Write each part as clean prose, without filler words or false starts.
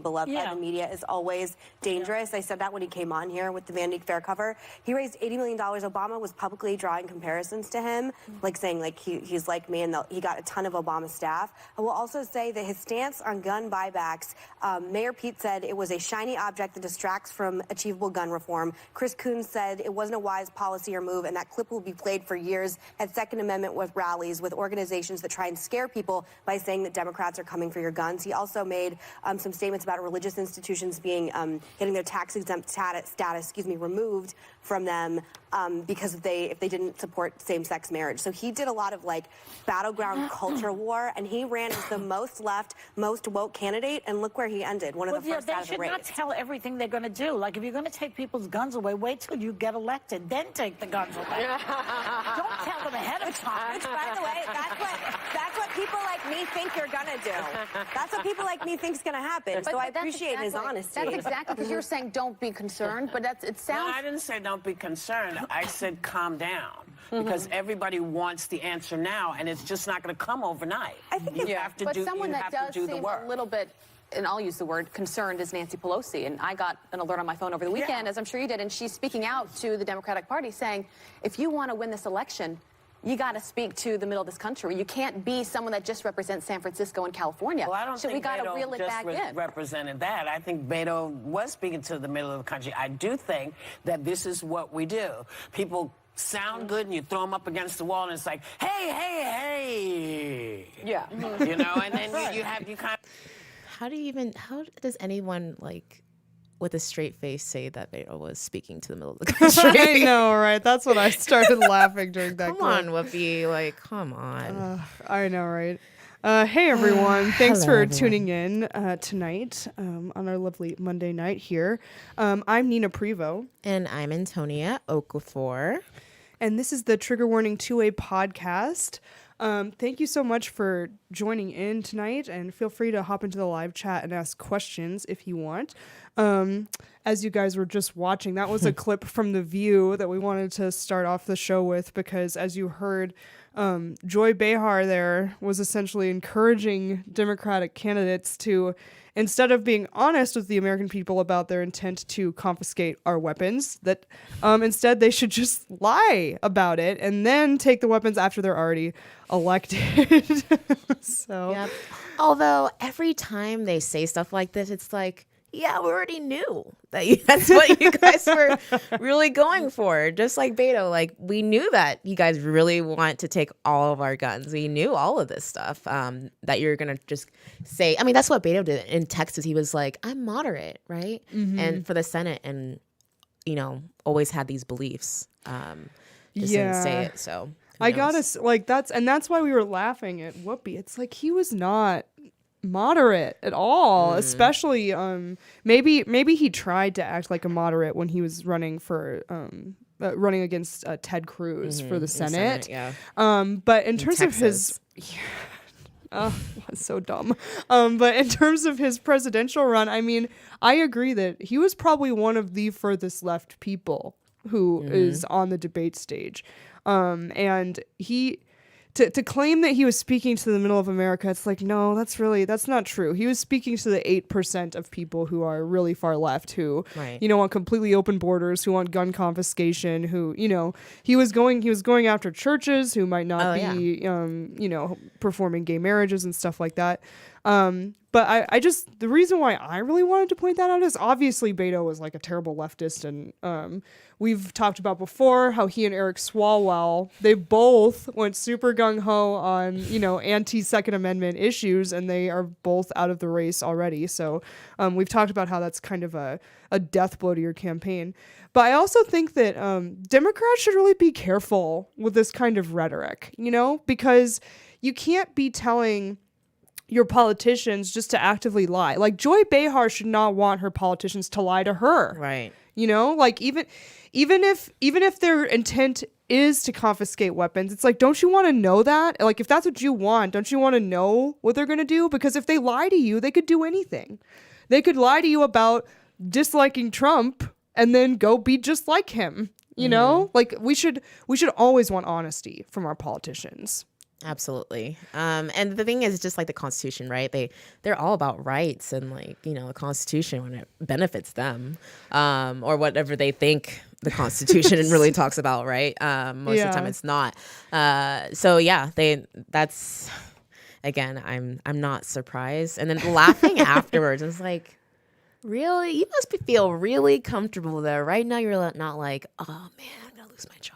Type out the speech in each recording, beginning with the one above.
beloved by the media is always dangerous. I said that when he came on here with the Vanity Fair cover. He raised $80 million. Obama was publicly drawing comparisons to him, like saying like he's like me, and he got a ton of Obama staff. I will also say that his stance on gun buybacks, Mayor Pete said it was a shiny object that distracts from achievable gun reform. Chris Coons said it wasn't a wise policy or move, and that clip will be played for years at Second Amendment with rallies with organizations that try and scare people by saying that Democrats are coming for your guns. He also made some statements about religious institutions being getting their tax-exempt status, removed from them because if they didn't support same-sex marriage. So he did a lot of like battleground culture war, and he ran as the most left, most woke candidate, and look where he ended, one of the first out of the race. They should not tell everything they're going to do. Like if you're going to take people's guns away, wait till you get elected, then take the guns away. Don't tell them ahead of time. Which, by the way, that's what people like me think you're going to do. That's what people like me think is going to happen. So I appreciate his honesty. That's exactly because you were saying don't be concerned, but it sounds... No, I didn't say don't be concerned. I said calm down. Because everybody wants the answer now, and it's just not going to come overnight. I think you have to do, someone that does do the seem work. a little bit, and I'll use the word concerned, is Nancy Pelosi. And I got an alert on my phone over the weekend, as I'm sure you did, and she's speaking out to the Democratic Party saying, if you want to win this election, you got to speak to the middle of this country. You can't be someone that just represents San Francisco and California. Well, I don't think Beto just represented that. I think Beto was speaking to the middle of the country. I do think that this is what we do. People sound good, and you throw them up against the wall, and it's like, hey, hey, hey. Yeah. You know, and then you kind of... How does anyone, like, with a straight face say that Beto was speaking to the middle of the country? I know, right? That's when I started laughing during that Come on, Whoopi. Like, come on. I know, right? Hey, everyone. Thanks for tuning in tonight on our lovely Monday night here. I'm Nina Prevost. And I'm Antonia Okafor. And this is the Trigger Warning 2A podcast. Thank you so much for joining in tonight, and feel free to hop into the live chat and ask questions if you want. As you guys were just watching, that was a clip from The View that we wanted to start off the show with, because as you heard, Joy Behar there was essentially encouraging Democratic candidates to, instead of being honest with the American people about their intent to confiscate our weapons, that instead they should just lie about it and then take the weapons after they're already elected. So, yep. Although every time they say stuff like this, it's like, yeah, we already knew that that's what you guys were really going for. Just like Beto, like we knew that you guys really want to take all of our guns. We knew all of this stuff, that you're going to just say. I mean, that's what Beto did in Texas. He was like, I'm moderate, right? Mm-hmm. And for the Senate, and, you know, always had these beliefs. Just didn't say it, so. I gotta, like, that's why we were laughing at Whoopi. It's like he was not moderate at all, especially maybe he tried to act like a moderate when he was running against Ted Cruz for the Senate. But in terms of his that's so dumb. But in terms of his presidential run, I mean, I agree that he was probably one of the furthest left people who is on the debate stage. And he to claim that he was speaking to the middle of America, it's like, no, that's not true. He was speaking to the 8% of people who are really far left, who, you know, want completely open borders, who want gun confiscation, who, you know, he was going after churches who might not be, you know, performing gay marriages and stuff like that. But the reason why I really wanted to point that out is obviously Beto was like a terrible leftist, and we've talked about before how he and Eric Swalwell, they both went super gung-ho on, you know, anti-Second Amendment issues, and they are both out of the race already. So we've talked about how that's kind of a death blow to your campaign. But I also think that Democrats should really be careful with this kind of rhetoric, you know, because you can't be telling your politicians just to actively lie. Like, Joy Behar should not want her politicians to lie to her. Right. You know, like even if their intent is to confiscate weapons, it's like, don't you want to know that? Like, if that's what you want, don't you want to know what they're going to do? Because if they lie to you, they could do anything. They could lie to you about disliking Trump and then go be just like him. You know, like we should always want honesty from our politicians. Absolutely. And the thing is just like the Constitution, right? They're all about rights and like, the Constitution when it benefits them, or whatever they think the Constitution really talks about, right? Most of the time it's not. So yeah, that's again, I'm not surprised. And then laughing afterwards, it's like, really? You must feel really comfortable there. Right now you're not like, oh man, I'm gonna lose my job.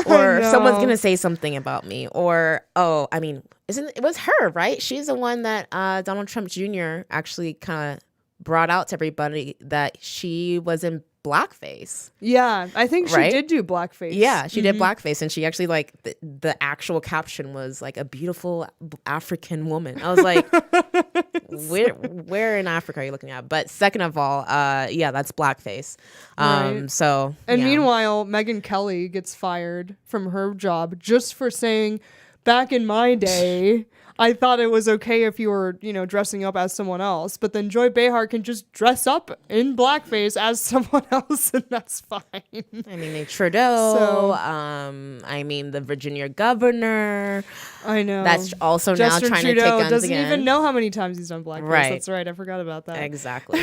Or someone's gonna say something about me, or it was her, right? She's the one that Donald Trump Jr. actually kind of brought out to everybody that she was in blackface. Yeah, I think she Right? did do blackface. Yeah, she did blackface, and she actually like the actual caption was like a beautiful African woman. I was like, where in Africa are you looking at? But second of all, yeah, that's blackface. Right. So And yeah. meanwhile, Megyn Kelly gets fired from her job just for saying, back in my day, I thought it was okay if you were, dressing up as someone else. But then Joy Behar can just dress up in blackface as someone else, and that's fine. I mean, Trudeau. The Virginia governor. I know. That's also now Justin trying Trudeau to take guns doesn't again. even know how many times he's done blackface. Right. That's right. I forgot about that. Exactly.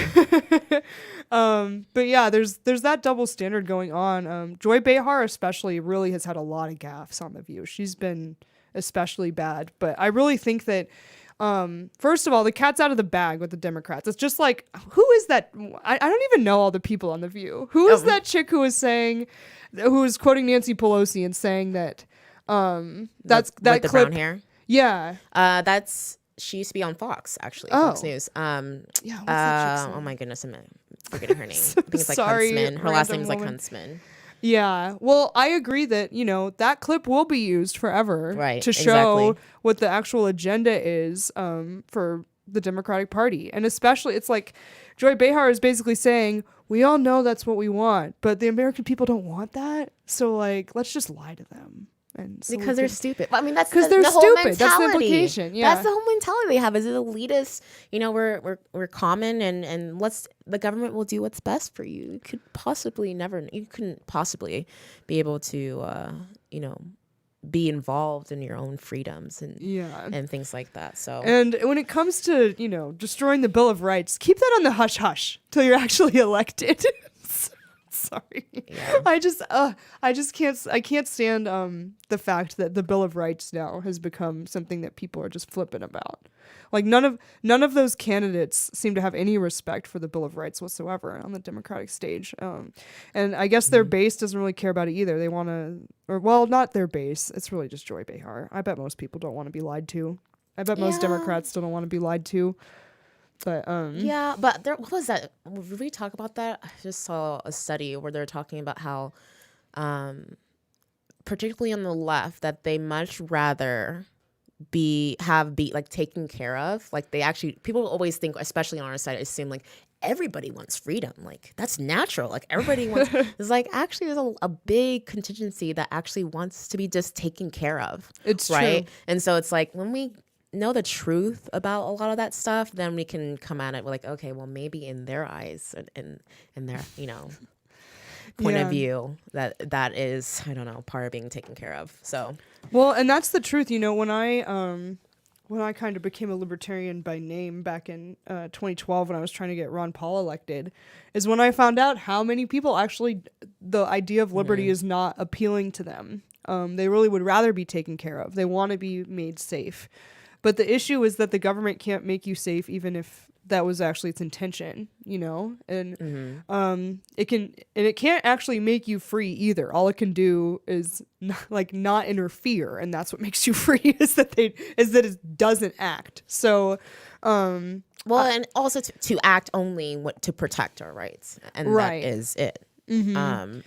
But yeah, there's that double standard going on. Joy Behar especially really has had a lot of gaffes on The View. She's been especially bad. But I really think that, first of all, the cat's out of the bag with the Democrats. It's just like, who is that? I don't even know all the people on The View. Who is that chick who was quoting Nancy Pelosi and saying that, that's With that the clip. brown hair. Yeah. She used to be on Fox, actually. Oh. Fox News. Yeah. What's that chick's name? Oh my goodness, I'm forgetting her name. I think it's like Sorry, Huntsman. Her last name random is like woman. Huntsman. Yeah. Well, I agree that, that clip will be used forever Right, to show exactly. what the actual agenda is for the Democratic Party. And especially, it's like Joy Behar is basically saying, we all know that's what we want, but the American people don't want that. So, like, let's just lie to them. And so Because they're stupid. I mean, that's 'Cause the, they're the whole stupid. mentality. That's the implication, yeah. That's the whole mentality they have. Is it elitist? We're common, and the government will do what's best for you. You couldn't possibly be able to, be involved in your own freedoms and things like that. So And when it comes to, destroying the Bill of Rights, keep that on the hush hush till you're actually elected. Sorry. Yeah. I can't stand the fact that the Bill of Rights now has become something that people are just flippant about. Like none of those candidates seem to have any respect for the Bill of Rights whatsoever on the Democratic stage. And I guess their base doesn't really care about it either. They want to, not their base. It's really just Joy Behar. I bet most people don't want to be lied to. I bet most Yeah. Democrats still don't want to be lied to. But yeah, but what was that? Did we talk about that? I just saw a study where they're talking about how, particularly on the left, that they much rather be like taken care of. Like people always think, especially on our side, it seems like everybody wants freedom. Like that's natural. Like everybody wants. It's like actually there's a big contingency that actually wants to be just taken care of. It's right. true. And so it's like when we know the truth about a lot of that stuff, then we can come at it with like, okay, well maybe in their eyes and in their point of view that is, I don't know, part of being taken care of. So well, and that's the truth. When I kind of became a libertarian by name back in 2012 when I was trying to get Ron Paul elected, is when I found out how many people actually the idea of liberty is not appealing to them. They really would rather be taken care of. They want to be made safe. But the issue is that the government can't make you safe even if that was actually its intention, and it can't actually make you free either. All it can do is not interfere, and that's what makes you free is that it doesn't act. So and also to act only to protect our rights, and right. that is it. And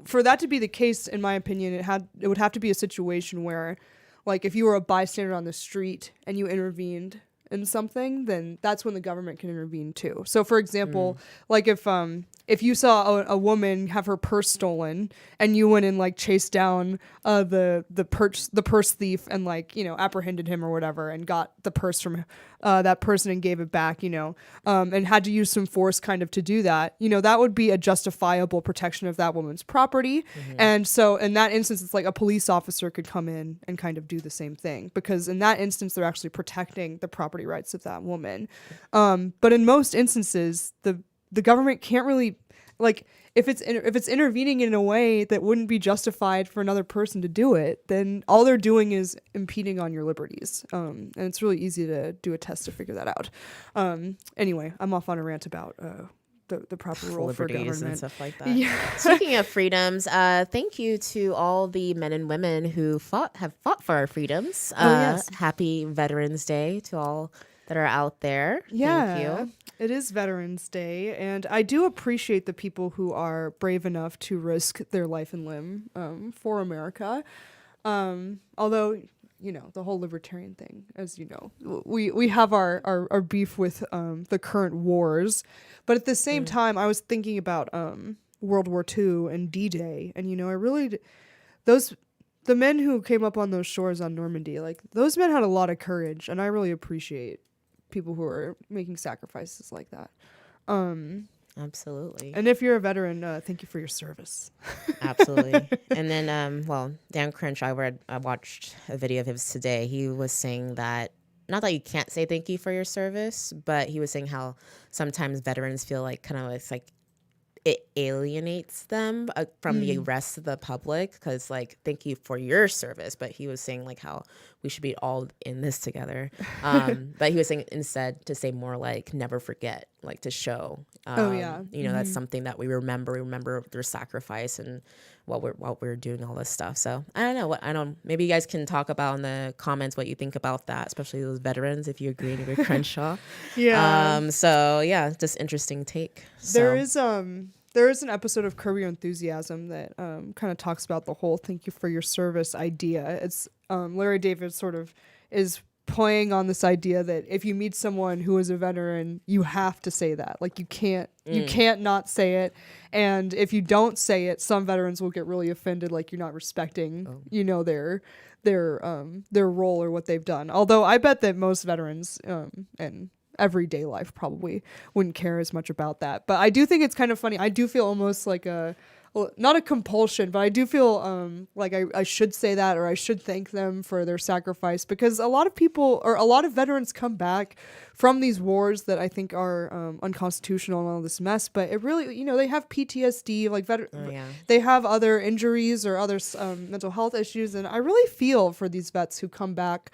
for that to be the case, in my opinion, it would have to be a situation where, like, if you were a bystander on the street and you intervened in something, then that's when the government can intervene too. So, for example, like if you saw a woman have her purse stolen and you went and like chased down the purse thief and apprehended him or whatever and got the purse from that person and gave it back, and had to use some force kind of to do that, that would be a justifiable protection of that woman's property. And so in that instance, it's like a police officer could come in and kind of do the same thing, because in that instance, they're actually protecting the property rights of that woman. But in most instances, the government can't really, like, if it's intervening in a way that wouldn't be justified for another person to do it, then all they're doing is impeding on your liberties. And it's really easy to do a test to figure that out. Anyway, I'm off on a rant about the proper role for liberties government and stuff like that. Yeah. Speaking of freedoms, thank you to all the men and women who have fought for our freedoms. Yes. Happy Veterans Day to all that are out there. Yeah, Thank you. it is Veterans Day, and I do appreciate the people who are brave enough to risk their life and limb for America. Although, the whole libertarian thing, as you know, we have our beef with the current wars, but at the same time, I was thinking about World War II and D-Day, and I really the men who came up on those shores on Normandy, like, those men had a lot of courage, and I really appreciate people who are making sacrifices like that. Absolutely. And if you're a veteran, thank you for your service. Absolutely. And then, Dan Crenshaw, I watched a video of his today. He was saying that, not that you can't say thank you for your service, but he was saying how sometimes veterans feel like kind of, it's like it alienates them from the rest of the public, because, like, thank you for your service, but he was saying, like, how we should be all in this together. But he was saying instead to say more like never forget, like, to show that's something that we remember their sacrifice and what we're doing, all this stuff. So I don't know, maybe you guys can talk about in the comments what you think about that, especially those veterans, if you agree with Crenshaw. Just interesting take. There is an episode of Curb Your Enthusiasm that kind of talks about the whole "thank you for your service" idea. It's Larry David sort of is playing on this idea that if you meet someone who is a veteran, you have to say that. Like, you can't not say it. And if you don't say it, some veterans will get really offended, like you're not respecting, their role or what they've done. Although I bet that most veterans and everyday life probably wouldn't care as much about that. But I do think it's kind of funny. I do feel almost like not a compulsion, but I do feel like I should say that, or I should thank them for their sacrifice, because a lot of people, or a lot of veterans, come back from these wars that I think are unconstitutional and all this mess. But it really, they have PTSD, like they have other injuries or other mental health issues, and I really feel for these vets who come back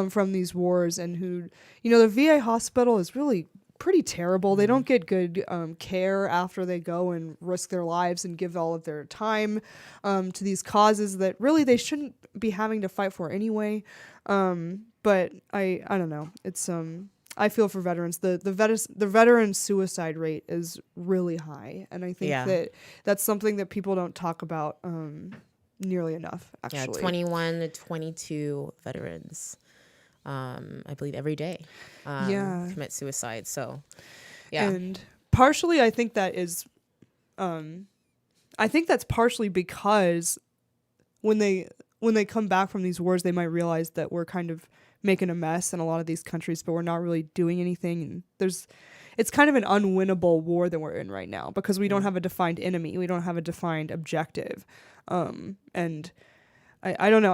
from these wars, and who, the VA hospital is really pretty terrible. They don't get good care after they go and risk their lives and give all of their time to these causes that really they shouldn't be having to fight for anyway. But I don't know. It's I feel for veterans. The veteran suicide rate is really high, and I think that's something that people don't talk about nearly enough. Actually, 21 to 22 veterans. I believe every day commit suicide. So and partially I think that is I think that's partially because when they come back from these wars, they might realize that we're kind of making a mess in a lot of these countries, but we're not really doing anything, and it's kind of an unwinnable war that we're in right now, because we don't have a defined enemy, we don't have a defined objective, and I don't know,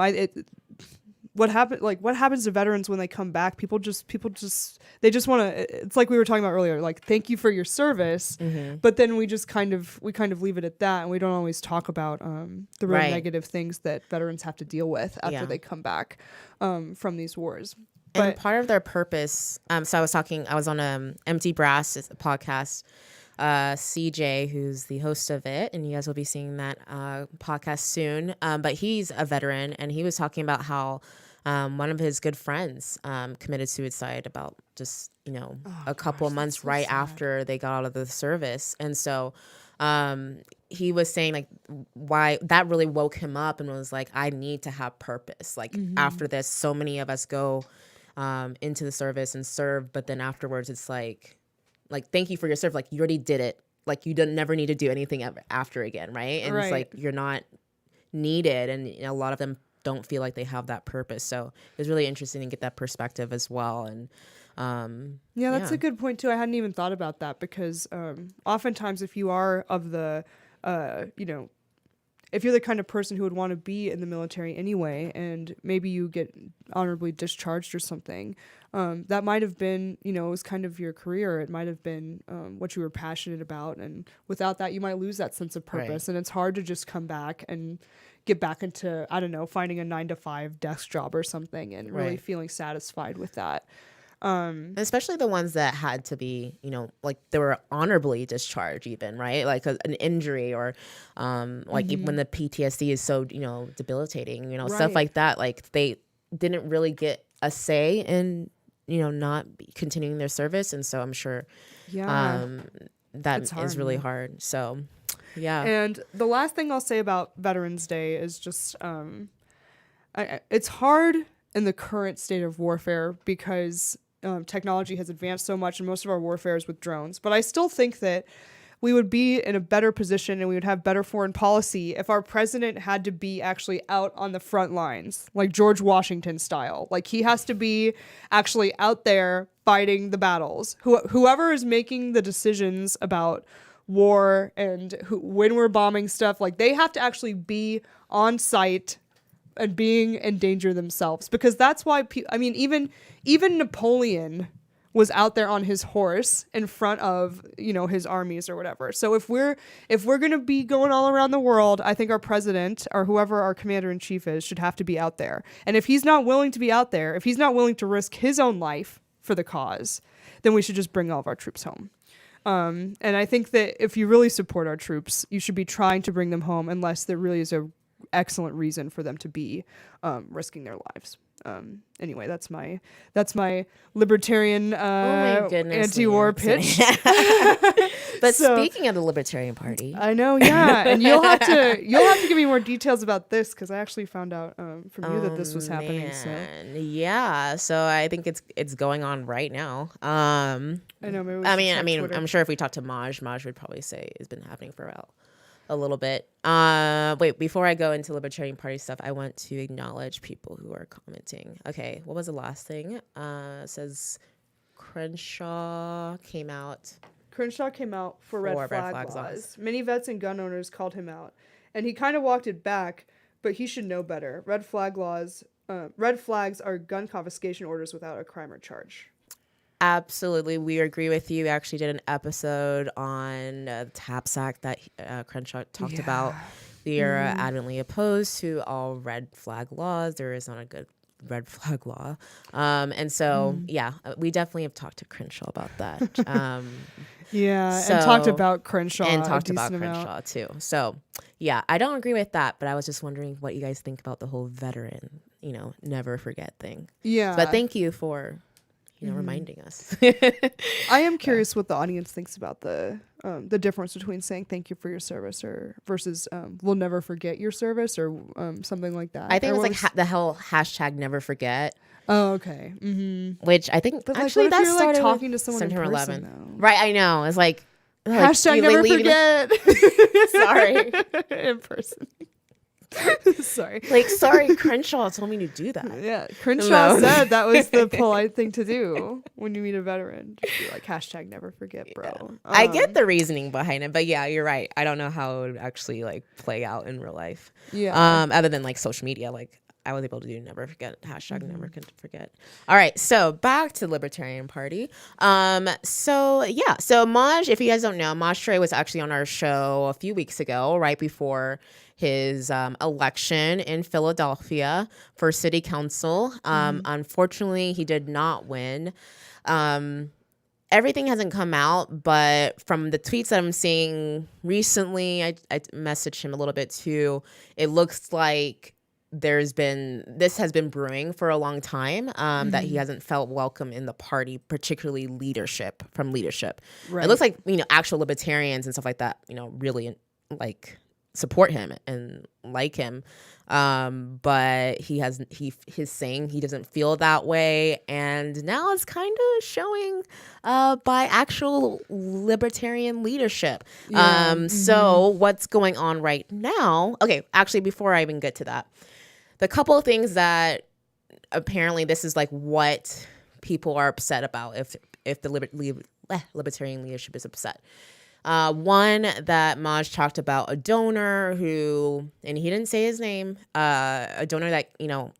what happens to veterans when they come back? People just want to. It's like we were talking about earlier. Like, thank you for your service, but then we just kind of leave it at that, and we don't always talk about the real negative things that veterans have to deal with after they come back from these wars. And part of their purpose. So I was on Empty Brass podcast. CJ, who's the host of it, and you guys will be seeing that podcast soon. But he's a veteran, and he was talking about how one of his good friends committed suicide about just a couple of months right after they got out of the service, and so he was saying, like, why that really woke him up, and was like, I need to have purpose. Like, after this, so many of us go into the service and serve, but then afterwards, it's like thank you for your service. Like, you already did it. Like, you never need to do anything after again, right? And it's like you're not needed, and a lot of them don't feel like they have that purpose. So it was really interesting to get that perspective as well. And Yeah, that's a good point too. I hadn't even thought about that because oftentimes if you are of the, if you're the kind of person who would want to be in the military anyway, and maybe you get honorably discharged or something, that might have been, it was kind of your career. It might have been what you were passionate about. And without that, you might lose that sense of purpose. And it's hard to just come back and get back into, I don't know, finding a 9-to-5 desk job or something and really feeling satisfied with that. Especially the ones that had to be, like they were honorably discharged even, right? Like an injury or like even when the PTSD is so, debilitating, stuff like that. Like they didn't really get a say in, not continuing their service. And so I'm sure that is really hard. So, yeah. And the last thing I'll say about Veterans Day is just it's hard in the current state of warfare because technology has advanced so much and most of our warfare is with drones. But I still think that we would be in a better position and we would have better foreign policy if our president had to be actually out on the front lines, like George Washington style. Like he has to be actually out there fighting the battles. Whoever is making the decisions about war and when we're bombing stuff, like they have to actually be on site and being in danger themselves, because that's why even Napoleon was out there on his horse in front of his armies or whatever. So if we're going to be going all around the world, I think our president or whoever our commander in chief is should have to be out there. And if he's not willing to be out there, if he's not willing to risk his own life for the cause, then we should just bring all of our troops home. And I think that if you really support our troops, you should be trying to bring them home unless there really is a excellent reason for them to be risking their lives. Anyway, that's my libertarian anti-war pitch. But speaking of the Libertarian Party, I know, yeah, and you'll have to give me more details about this because I actually found out from you that this was happening. Yeah, so I think it's going on right now. I know. Maybe I'm sure if we talk to Maj would probably say it's been happening for a little bit. Wait, before I go into Libertarian Party stuff, I want to acknowledge people who are commenting. Okay, what was the last thing? It says Crenshaw came out for red flag laws. Many vets and gun owners called him out, and he kind of walked it back, but he should know better. Red flags are gun confiscation orders without a crime or charge. Absolutely. We agree with you. We actually did an episode on the TAPS Act that Crenshaw talked about. We are adamantly opposed to all red flag laws. There is not a good red flag law. And so, we definitely have talked to Crenshaw about that. And talked about Crenshaw. And talked about Crenshaw too. So, yeah, I don't agree with that, but I was just wondering what you guys think about the whole veteran, never forget thing. Yeah. But thank you for reminding us. I am curious what the audience thinks about the difference between saying thank you for your service versus we'll never forget your service or something like that. I think it's like the whole hashtag never forget. Oh, okay. Mm-hmm. Which I think actually that started like talking to someone September in person, 11th. though. Right, I know. It's like hashtag never forget. Sorry. In person. Sorry. Sorry, Crenshaw told me to do that. Yeah, Crenshaw said that was the polite thing to do when you meet a veteran. Just be like, hashtag never forget, bro. Yeah. I get the reasoning behind it, but yeah, you're right. I don't know how it would actually play out in real life. Yeah. Other than social media, I was able to do never forget, hashtag never forget. All right, so back to the Libertarian Party. So Maj, if you guys don't know, Maj Toure was actually on our show a few weeks ago, right before his election in Philadelphia for city council. Unfortunately, he did not win. Everything hasn't come out, but from the tweets that I'm seeing recently, I messaged him a little bit too. It looks like this has been brewing for a long time, that he hasn't felt welcome in the party, particularly leadership. Right. It looks like, actual libertarians and stuff like that, really support him and like him. But he's saying he doesn't feel that way. And now it's kind of showing by actual libertarian leadership. Yeah. So what's going on right now? Okay, actually, before I even get to that, the couple of things that apparently this is what people are upset about if the libertarian leadership is upset. One that Maj talked about, a donor who, and he didn't say his name, a donor that,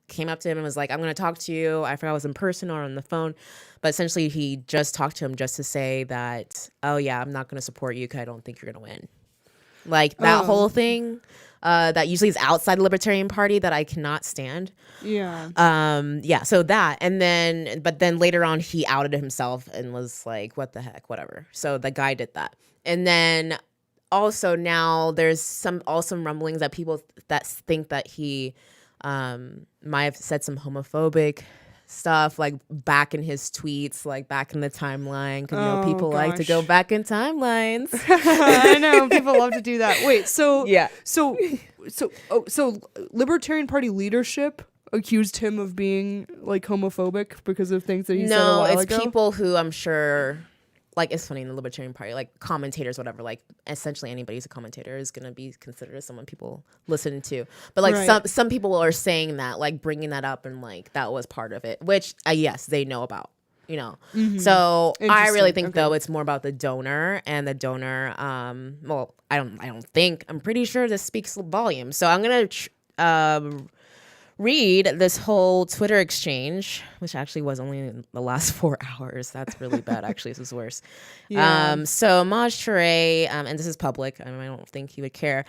came up to him and was like, I'm going to talk to you. I forgot it was in person or on the phone. But essentially he just talked to him just to say that, oh yeah, I'm not going to support you because I don't think you're going to win. Like that whole thing that usually is outside the Libertarian Party that I cannot stand. Yeah. So that, and then later on he outed himself and was like, what the heck, whatever. So the guy did that. And then also now there's some rumblings that people that think that he might have said some homophobic stuff like back in his tweets, like back in the timeline, because people like to go back in timelines. I know people love to do that. Wait, so yeah, so Libertarian Party leadership accused him of being like homophobic because of things that he said a while ago? No, it's people who I'm sure, like, it's funny in the Libertarian Party, like commentators, whatever, like essentially anybody who's a commentator is going to be considered as someone people listen to. But like some people are saying that, like bringing that up and like that was part of it, which yes, they know about, So I really think though it's more about the donor and the donor. Well, I'm pretty sure this speaks volumes. So I'm going to read this whole Twitter exchange, which actually was only in the last 4 hours. That's really bad. Actually, this is worse. Yeah. So Maj Toure, and this is public. I don't think he would care.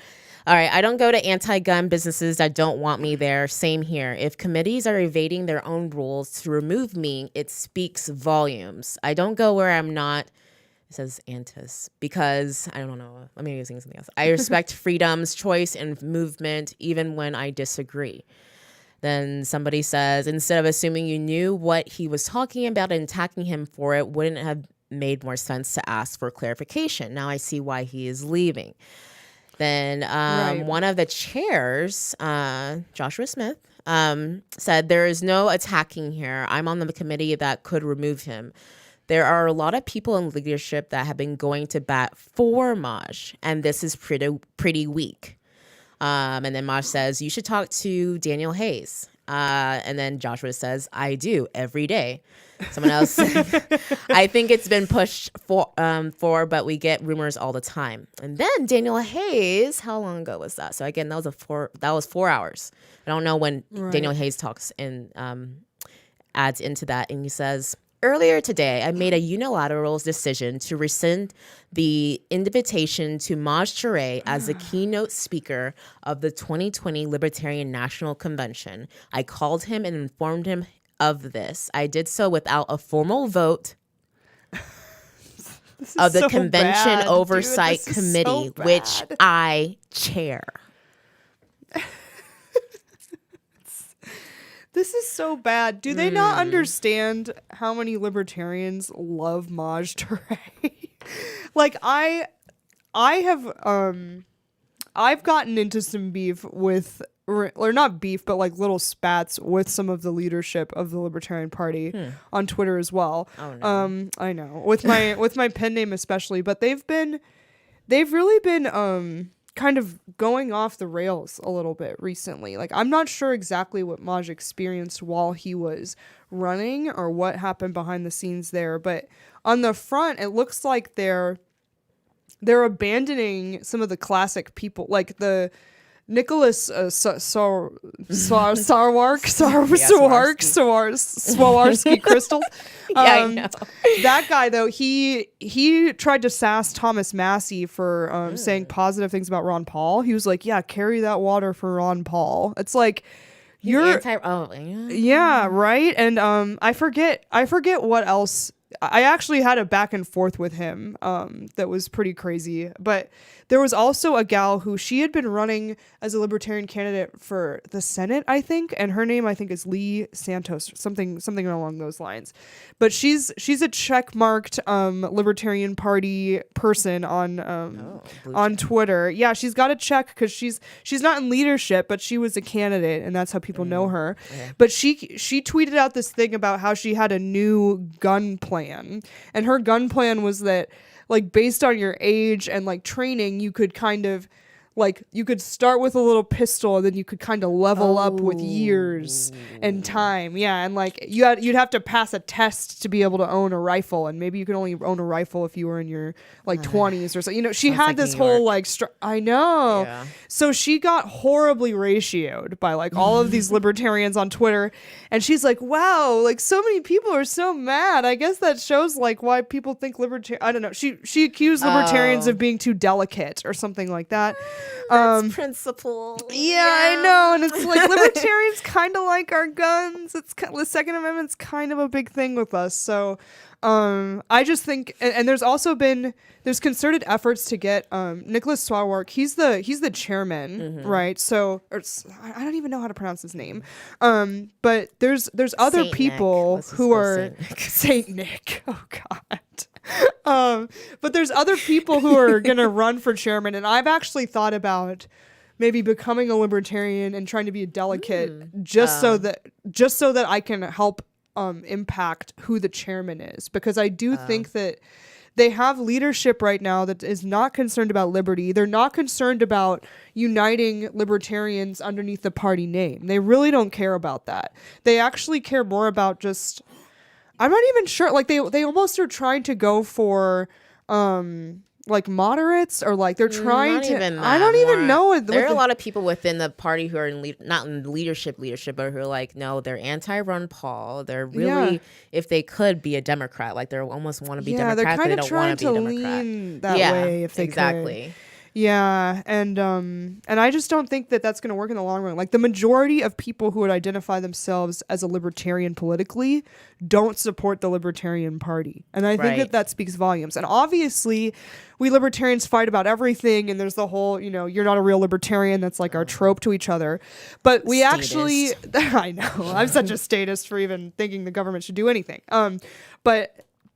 All right. I don't go to anti-gun businesses that don't want me there. Same here. If committees are evading their own rules to remove me, it speaks volumes. I don't go where I'm not. It says antis because I don't know. I'm using something else. I respect freedoms, choice, and movement, even when I disagree. Then somebody says, instead of assuming you knew what he was talking about and attacking him for it, wouldn't it have made more sense to ask for clarification? Now I see why he is leaving. Then one of the chairs, Joshua Smith, said, there is no attacking here. I'm on the committee that could remove him. There are a lot of people in leadership that have been going to bat for Maj, and this is pretty weak. And then Maj says, you should talk to Daniel Hayes. And then Joshua says, I do every day. Someone else said, I think it's been pushed for, but we get rumors all the time. And then Daniel Hayes, how long ago was that? So again, that was 4 hours. I don't know when Daniel Hayes talks and adds into that. And he says, earlier today, I made a unilateral decision to rescind the invitation to Maj Toure as the keynote speaker of the 2020 Libertarian National Convention. I called him and informed him of this. I did so without a formal vote of the Convention Oversight Committee, which I chair. This is so bad. Do they not understand how many libertarians love Maj Toure? Like I've gotten into some beef with, or not beef, but like little spats with some of the leadership of the Libertarian Party on Twitter as well. Oh, no. I know, with my pen name especially, but they've really been kind of going off the rails a little bit recently. Like, I'm not sure exactly what Maj experienced while he was running or what happened behind the scenes there, but on the front, it looks like they're abandoning some of the classic people, like the Nicholas Swarovski crystals. I know. That guy though, he tried to sass Thomas Massey for saying positive things about Ron Paul. He was like, "Yeah, carry that water for Ron Paul." It's like you're yeah, right. And I forget what else. I actually had a back and forth with him that was pretty crazy. But there was also a gal who she had been running as a libertarian candidate for the Senate, I think, and her name I think is Lee Santos, something along those lines. But she's a check-marked Libertarian Party person on Twitter. Yeah, she's got a check because she's not in leadership, but she was a candidate, and that's how people know her. Yeah. But she tweeted out this thing about how she had a new gun plan, and her gun plan was that, like, based on your age and like training, you could kind of like you could start with a little pistol and then you could kind of level up with years and time. Yeah, and like you'd have to pass a test to be able to own a rifle, and maybe you could only own a rifle if you were in your like 20s or so. You know, she had like this New whole York. like I know. Yeah. So she got horribly ratioed by like all of these libertarians on Twitter, and she's like, "Wow, like so many people are so mad." I guess that shows like why people think libertarian. I don't know. She accused libertarians of being too delicate or something like that. That's principle. Yeah, I know, and it's like libertarians kind of like our guns. It's the Second Amendment's kind of a big thing with us. So, I just think, and there's also been concerted efforts to get Nicholas Swarwark. He's the chairman, right? So, I don't even know how to pronounce his name. But there's other Saint people Nick. who are Saint Nick. Oh God. But there's other people who are gonna run for chairman, and I've actually thought about maybe becoming a libertarian and trying to be a delegate just so that I can help impact who the chairman is, because I do think that they have leadership right now that is not concerned about liberty. They're not concerned about uniting libertarians underneath the party name. They really don't care about that. They actually care more about just, I'm not even sure. Like they almost are trying to go for like moderates, or like they're trying Not to. even I don't that, even more. know. There are a lot of people within the party who are not in leadership, but who are like, no, they're anti-Ron Paul. They're really, if they could be a Democrat, like they almost want to be Democrat, they're but kind they of don't trying want to to be a Democrat. lean that way if they exactly. could. Yeah, and I just don't think that that's going to work in the long run. Like the majority of people who would identify themselves as a libertarian politically don't support the Libertarian Party, and I think that speaks volumes. And obviously, we libertarians fight about everything, and there's the whole, you know, you're not a real libertarian. That's like our trope to each other. But we actually, I know, I'm such a statist for even thinking the government should do anything.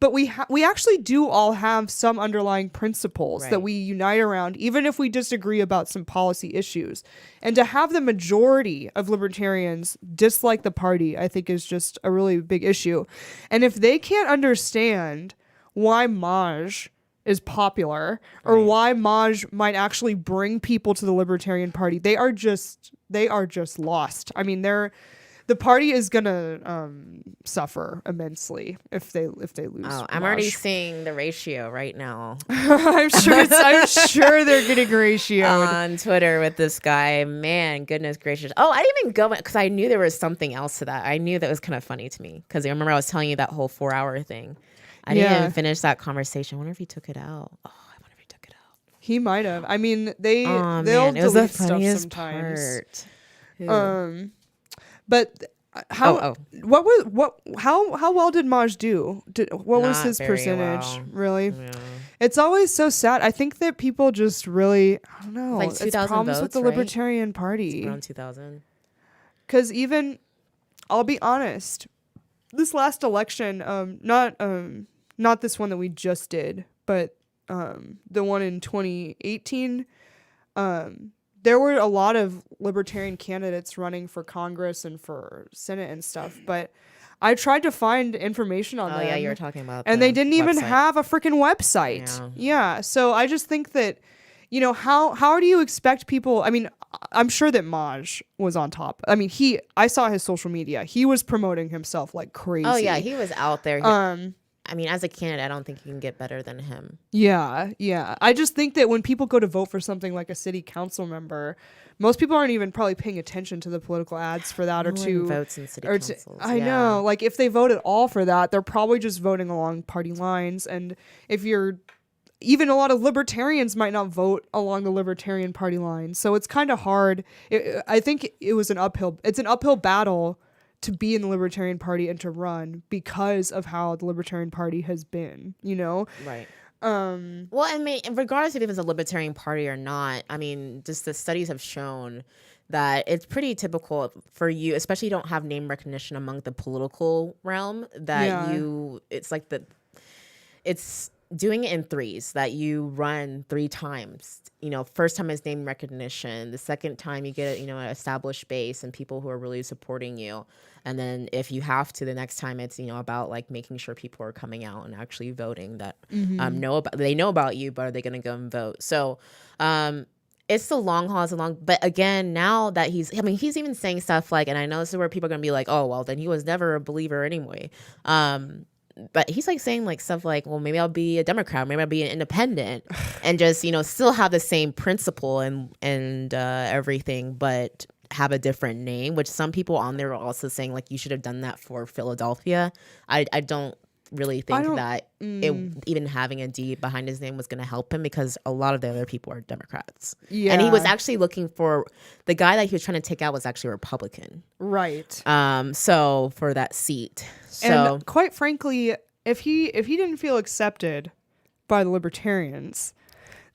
But we actually do all have some underlying principles that we unite around, even if we disagree about some policy issues. And to have the majority of libertarians dislike the party, I think is just a really big issue. And if they can't understand why Maj is popular or why Maj might actually bring people to the Libertarian Party, they are just lost. I mean, the party is gonna suffer immensely if they lose. Oh, I'm already seeing the ratio right now I'm sure they're getting ratioed on Twitter with this guy. Man, goodness gracious. Oh, I didn't even go because I knew there was something else to that. I knew that was kind of funny to me because I remember I was telling you that whole 4-hour thing. I didn't even finish that conversation. I wonder if he took it out. Oh, I wonder if he took it out. He might have. I mean, they'll it was the delete stuff funniest sometimes. part. But how well did Maj do? What was Not his very percentage? well. Really? Yeah. It's always so sad. I think that people just really, I don't know. Like It's 2,000 problems with votes, the right? Libertarian Party. Around 2,000. Because even, I'll be honest, this last election, not this one that we just did, but the one in 2018, there were a lot of libertarian candidates running for Congress and for Senate and stuff, but I tried to find information on them. Oh, yeah, you were talking about and the they didn't even website. have a freaking website. Yeah, so I just think that, you know, how do you expect people? I mean, I'm sure that Maj was on top. I mean, I saw his social media. He was promoting himself like crazy. Oh, yeah, he was out there. I mean, as a candidate, I don't think you can get better than him. Yeah. I just think that when people go to vote for something like a city council member, most people aren't even probably paying attention to the political ads for that, No one votes in city councils. I know. Like if they vote at all for that, they're probably just voting along party lines. And even a lot of libertarians might not vote along the Libertarian Party line. So it's kind of hard. I think it's an uphill battle to be in the Libertarian Party and to run because of how the Libertarian Party has been, you know? Right. Well, I mean, regardless if it's a Libertarian Party or not, I mean, just the studies have shown that it's pretty typical for you, especially you don't have name recognition among the political realm, that it's doing it in threes, that you run 3 times. You know, first time is name recognition. The second time you get, you know, an established base and people who are really supporting you. And then if you have to, the next time it's, you know, about like making sure people are coming out and actually voting that they know about you, but are they going to go and vote? So it's the long haul. But again, now that he's even saying stuff like, and I know this is where people are gonna be like, oh, well, then he was never a believer anyway. But he's like saying like stuff like, well, maybe I'll be a Democrat, maybe I'll be an independent, and just still have the same principle and everything, but have a different name. Which some people on there are also saying like you should have done that for Philadelphia. I don't really think that even having a D behind his name was going to help him, because a lot of the other people are Democrats. Yeah. And he was actually looking for the guy that he was trying to take out was actually a Republican. Right. So for that seat. So and quite frankly, if he didn't feel accepted by the Libertarians,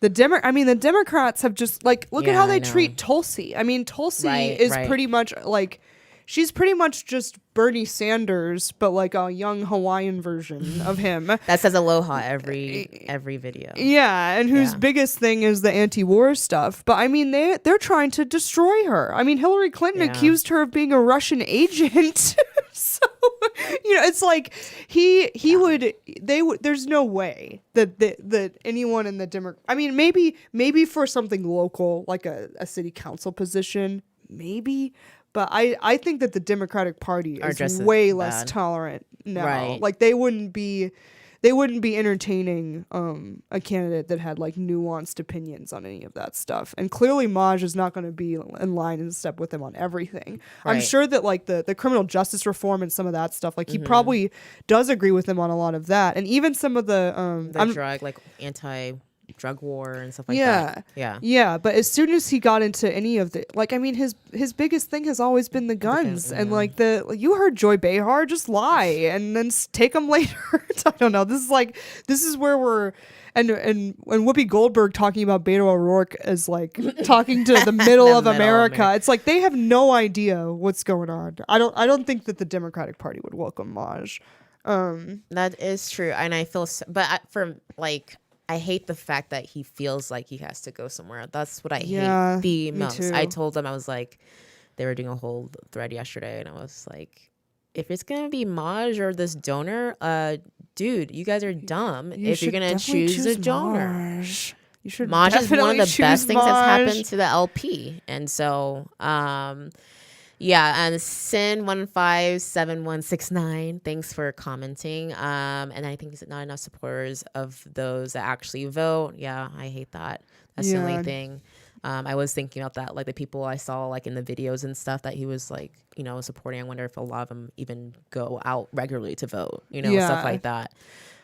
the Democrats have just like look at how they treat Tulsi. I mean, Tulsi is pretty much like she's pretty much just Bernie Sanders, but like a young Hawaiian version of him. That says aloha every video. Yeah, and whose biggest thing is the anti-war stuff. But I mean, they're trying to destroy her. I mean, Hillary Clinton accused her of being a Russian agent. So, it's like there's no way that anyone in the Democrat. I mean, maybe for something local like a city council position, maybe. But I think that the Democratic Party is way less tolerant now. Right. Like they wouldn't be entertaining a candidate that had like nuanced opinions on any of that stuff. And clearly Maj is not going to be in line and step with him on everything. Right. I'm sure that like the criminal justice reform and some of that stuff, like he probably does agree with him on a lot of that. And even some of the drug, like anti-drug war and stuff like that. Yeah. But as soon as he got into any of the, like, I mean, his biggest thing has always been the guns. And like you heard Joy Behar just lie and then take them later. I don't know. This is where we're, and Whoopi Goldberg talking about Beto O'Rourke as like talking to the middle of America. It's like they have no idea what's going on. I don't think that the Democratic Party would welcome Maj. That is true. And I feel, I hate the fact that he feels like he has to go somewhere. That's what I hate the most. Too. I told them, I was like, they were doing a whole thread yesterday, and I was like, if it's going to be Maj or this donor, dude, you guys are dumb if you're going to choose a donor. Maj. You should Maj is one of the best things that's happened to the LP. And so, and Sin157169, thanks for commenting. And I think it's not enough supporters of those that actually vote. Yeah, I hate that. That's the only thing. I was thinking about that, like the people I saw like in the videos and stuff that he was like, supporting. I wonder if a lot of them even go out regularly to vote, stuff like that.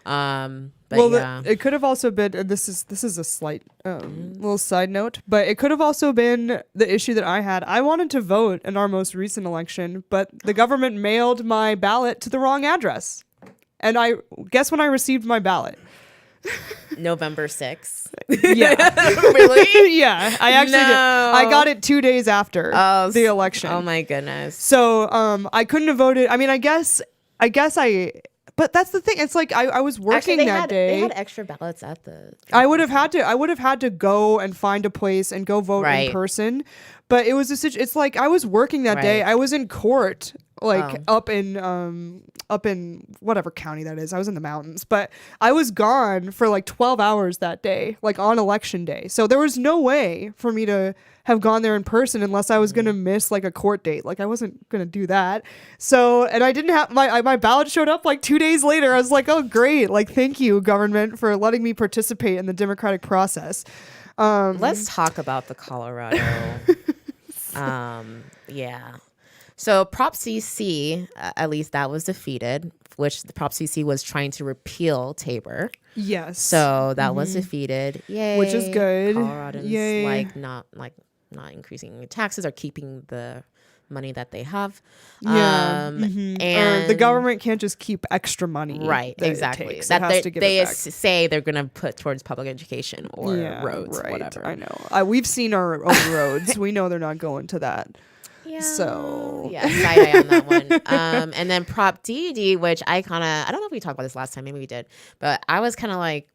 It could have also been, this is a slight little side note, but it could have also been the issue that I had. I wanted to vote in our most recent election, but the government mailed my ballot to the wrong address. And guess when I received my ballot? November 6th. Yeah. Really? Yeah. I actually did. I got it 2 days after the election. Oh my goodness. So I couldn't have voted. I mean, I guess but that's the thing. It's like I was working that day. They had extra ballots at the. I would have had to go and find a place and go vote in person. But it was it's like I was working that day. I was in court, like up in whatever county that is. I was in the mountains, but I was gone for like 12 hours that day, like on election day. So there was no way for me to have gone there in person unless I was going to miss like a court date. Like I wasn't going to do that. So, and I didn't have my ballot showed up like 2 days later. I was like, oh great. Like, thank you government for letting me participate in the democratic process. Let's talk about the Colorado. So Prop CC, at least that was defeated, which the Prop CC was trying to repeal Tabor. Yes. So that was defeated. Yay. Which is good. Coloradans not increasing taxes or keeping the money that they have. And the government can't just keep extra money. Right, exactly. That they say they're going to put towards public education or roads, whatever. I know. We've seen our own roads. We know they're not going to that. Yeah. So side eye on that one. And then Prop DD, which I don't know if we talked about this last time, maybe we did, but I was kind of like,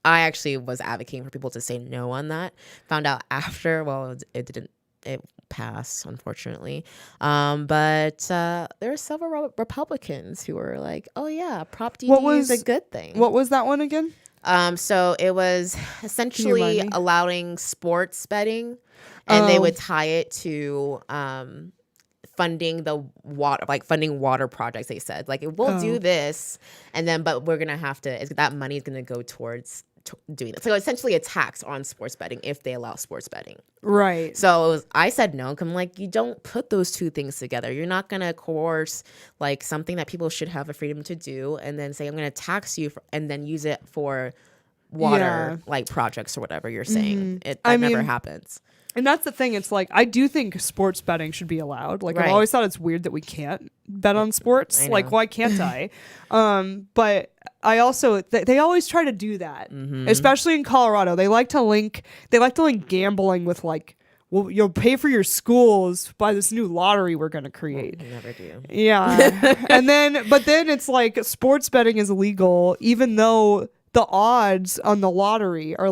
I actually was advocating for people to say no on that. Found out after, it passed, unfortunately. But there were several Republicans who were like, oh yeah, Prop DD is a good thing. What was that one again? So it was essentially remind me? allowing sports betting, and they would tie it to funding the water, like funding water projects. They said like we'll do this, and then but we're gonna have to. That money is gonna go towards doing it. So essentially a tax on sports betting if they allow sports betting. Right. So I said no. I'm like, you don't put those two things together. You're not going to coerce like something that people should have the freedom to do and then say, I'm going to tax you and then use it for water like projects or whatever you're saying. That never happens. And that's the thing. It's like, I do think sports betting should be allowed. Like, Right. I've always thought it's weird that we can't bet on sports. Like, why can't I? But I also, they always try to do that, especially in Colorado. They like to link gambling with like, well, you'll pay for your schools by this new lottery we're going to create. I never do. Yeah. But then it's like sports betting is illegal, even though the odds on the lottery are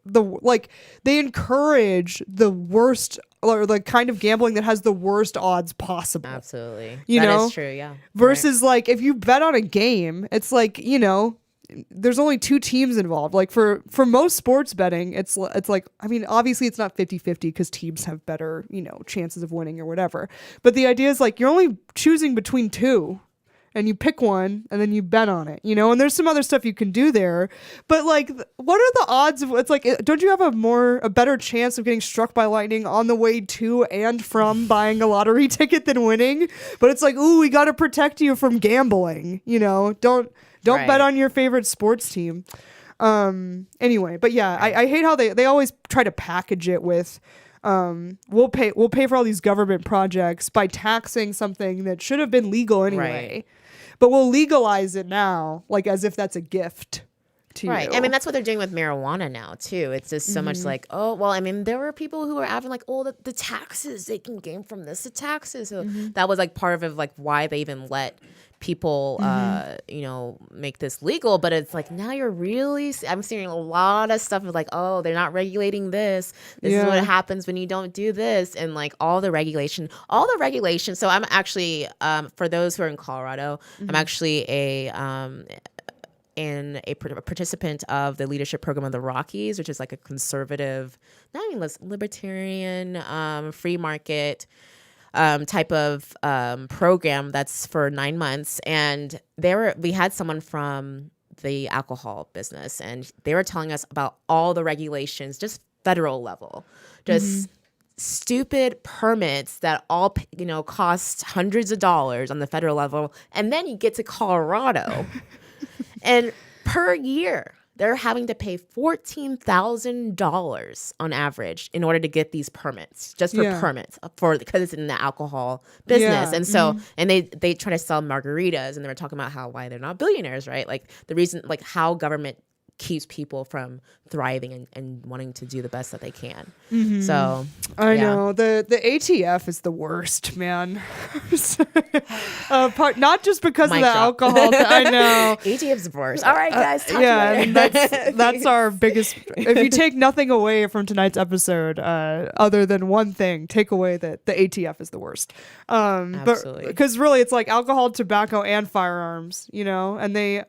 they encourage the worst or the kind of gambling that has the worst odds possible. Absolutely. You That know? is true, yeah. Versus like if you bet on a game, it's like, there's only two teams involved. Like for most sports betting, it's like, I mean, obviously it's not 50-50 because teams have better, chances of winning or whatever. But the idea is like you're only choosing between two. And you pick one and then you bet on it, and there's some other stuff you can do there. But like, what are the odds of, it's like, don't you have a better chance of getting struck by lightning on the way to and from buying a lottery ticket than winning? But it's like, ooh, we got to protect you from gambling, don't Right. bet on your favorite sports team. Anyway, but yeah, I hate how they always try to package it with, we'll pay for all these government projects by taxing something that should have been legal anyway. Right. But we'll legalize it now, like as if that's a gift to Right. you. I mean, that's what they're doing with marijuana now, too. It's just so much like, oh, well, I mean, there were people who were having like, oh, the taxes, they can gain from this, the taxes. So that was like part of like why they even let people, make this legal. But it's like now you're really, I'm seeing a lot of stuff of like, oh, they're not regulating this. This is what happens when you don't do this. And like all the regulation. So I'm actually, for those who are in Colorado, I'm actually a participant of the leadership program of the Rockies, which is like a conservative, not even libertarian, free market type of program that's for 9 months. And we had someone from the alcohol business, and they were telling us about all the regulations, just federal level, just stupid permits that all cost hundreds of dollars on the federal level, and then you get to Colorado. And per year, they're having to pay $14,000 on average in order to get these permits, just for permits, because it's in the alcohol business. And so, and they try to sell margaritas, and they were talking about why they're not billionaires, right? Like the reason, like how government keeps people from thriving and wanting to do the best that they can. So I know the ATF is the worst, man. Not just because of the alcohol. I know ATF's worse. All right, guys. Talk and that's our biggest. If you take nothing away from tonight's episode, other than one thing, take away that the ATF is the worst. Absolutely. But because really, it's like alcohol, tobacco, and firearms. And they.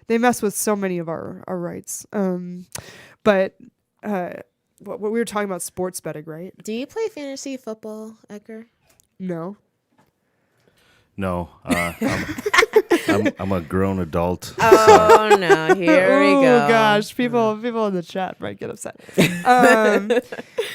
They mess with so many of our rights. But what we were talking about sports betting, right? Do you play fantasy football, Edgar? No. No, I'm a grown adult. Oh no! Here we go. Oh gosh, people in the chat might get upset.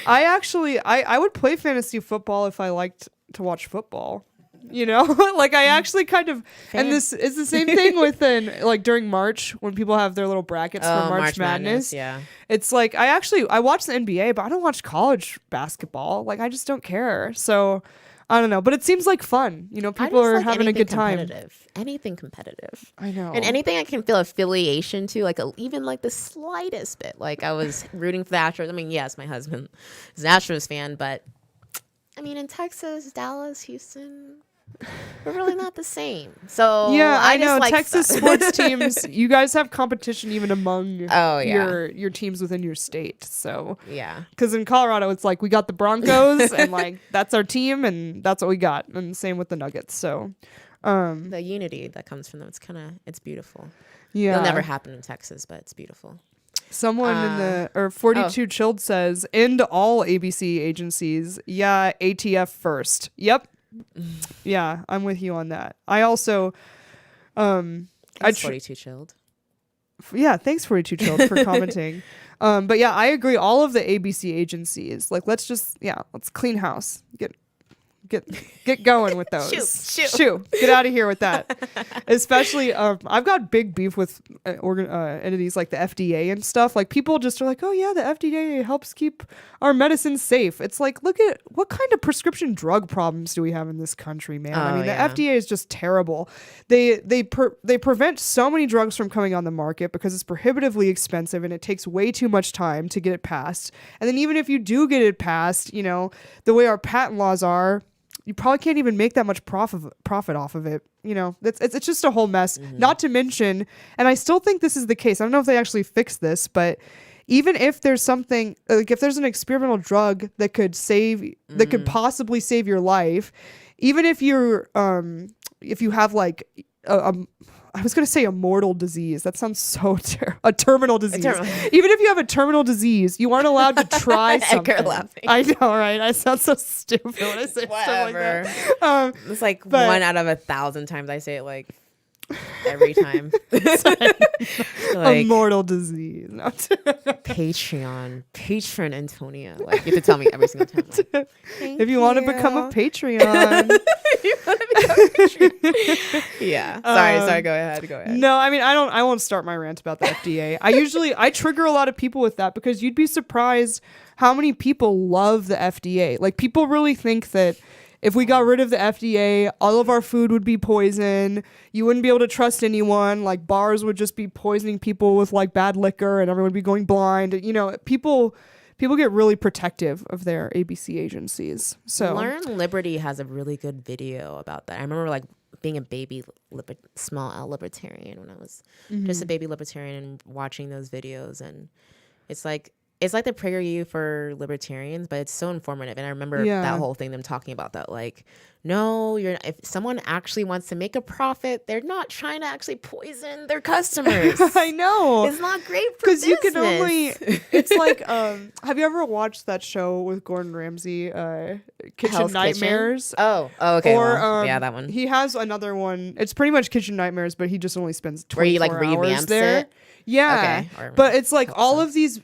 I would play fantasy football if I liked to watch football. Like I actually kind of, and this is the same thing within like during March when people have their little brackets for March Madness. Yeah, it's like I watch the NBA, but I don't watch college basketball. Like I just don't care. So I don't know, but it seems like fun. People are having a good time. Anything competitive. I know, and anything I can feel affiliation to, like even like the slightest bit. Like I was rooting for the Astros. I mean, yes, my husband is an Astros fan, but I mean, in Texas, Dallas, Houston. We're really not the same. So yeah, I know like Texas sports teams. You guys have competition even among your teams within your state. So yeah, because in Colorado it's like we got the Broncos and like that's our team and that's what we got, and same with the Nuggets. So The unity that comes from them, it's beautiful. Yeah. It'll never happen in Texas, but it's beautiful. Someone in the 42 Chilled says, end all ABC agencies. Yeah, ATF first. Yep. Yeah, I'm with you on that. I also Thanks, 42 Chilled. Yeah, thanks 42 Chilled for commenting. But yeah, I agree. All of the ABC agencies, like, let's clean house. Get going with those. Shoo. Get out of here with that. Especially, I've got big beef with entities like the FDA and stuff. Like, people just are like, oh yeah, the FDA helps keep our medicine safe. It's like, look at what kind of prescription drug problems do we have in this country, man? I mean, the FDA is just terrible. They prevent so many drugs from coming on the market because it's prohibitively expensive and it takes way too much time to get it passed. And then even if you do get it passed, you know, the way our patent laws are, you probably can't even make that much profit off of it. You know, it's just a whole mess. Not to mention, and I still think this is the case. I don't know if they actually fixed this, but even if there's something, like if there's an experimental drug that could possibly save your life, even if if you have like I was going to say a mortal disease. That sounds so a terminal disease. Even if you have a terminal disease, you aren't allowed to try something. Edgar laughing. I know, right? I sound so stupid when I say stuff like that. It's like 1 out of 1,000 times I say it, like, every time. A mortal disease. Patron Antonia. Like, you have to tell me every single time. Like, if you want to become a Patreon. Yeah. Sorry. Go ahead. No, I mean, I won't start my rant about the FDA. I trigger a lot of people with that because you'd be surprised how many people love the FDA. Like, people really think that if we got rid of the FDA, all of our food would be poison. You wouldn't be able to trust anyone. Like, bars would just be poisoning people with like bad liquor and everyone would be going blind. You know, people get really protective of their ABC agencies. So Learn Liberty has a really good video about that. I remember like being a baby small L libertarian when I was just a baby libertarian and watching those videos, and it's like the PragerU for libertarians, but it's so informative. And I remember that whole thing, them talking about that, like, no, if someone actually wants to make a profit, they're not trying to actually poison their customers. I know. It's not great for business. Because you can only, it's like, have you ever watched that show with Gordon Ramsay, Kitchen Hell's Nightmares? Kitchen? Oh, okay. Or, yeah, that one. He has another one. It's pretty much Kitchen Nightmares, but he just only spends 24 Where he like hours revamps there. it? Yeah, okay. But it's like all of these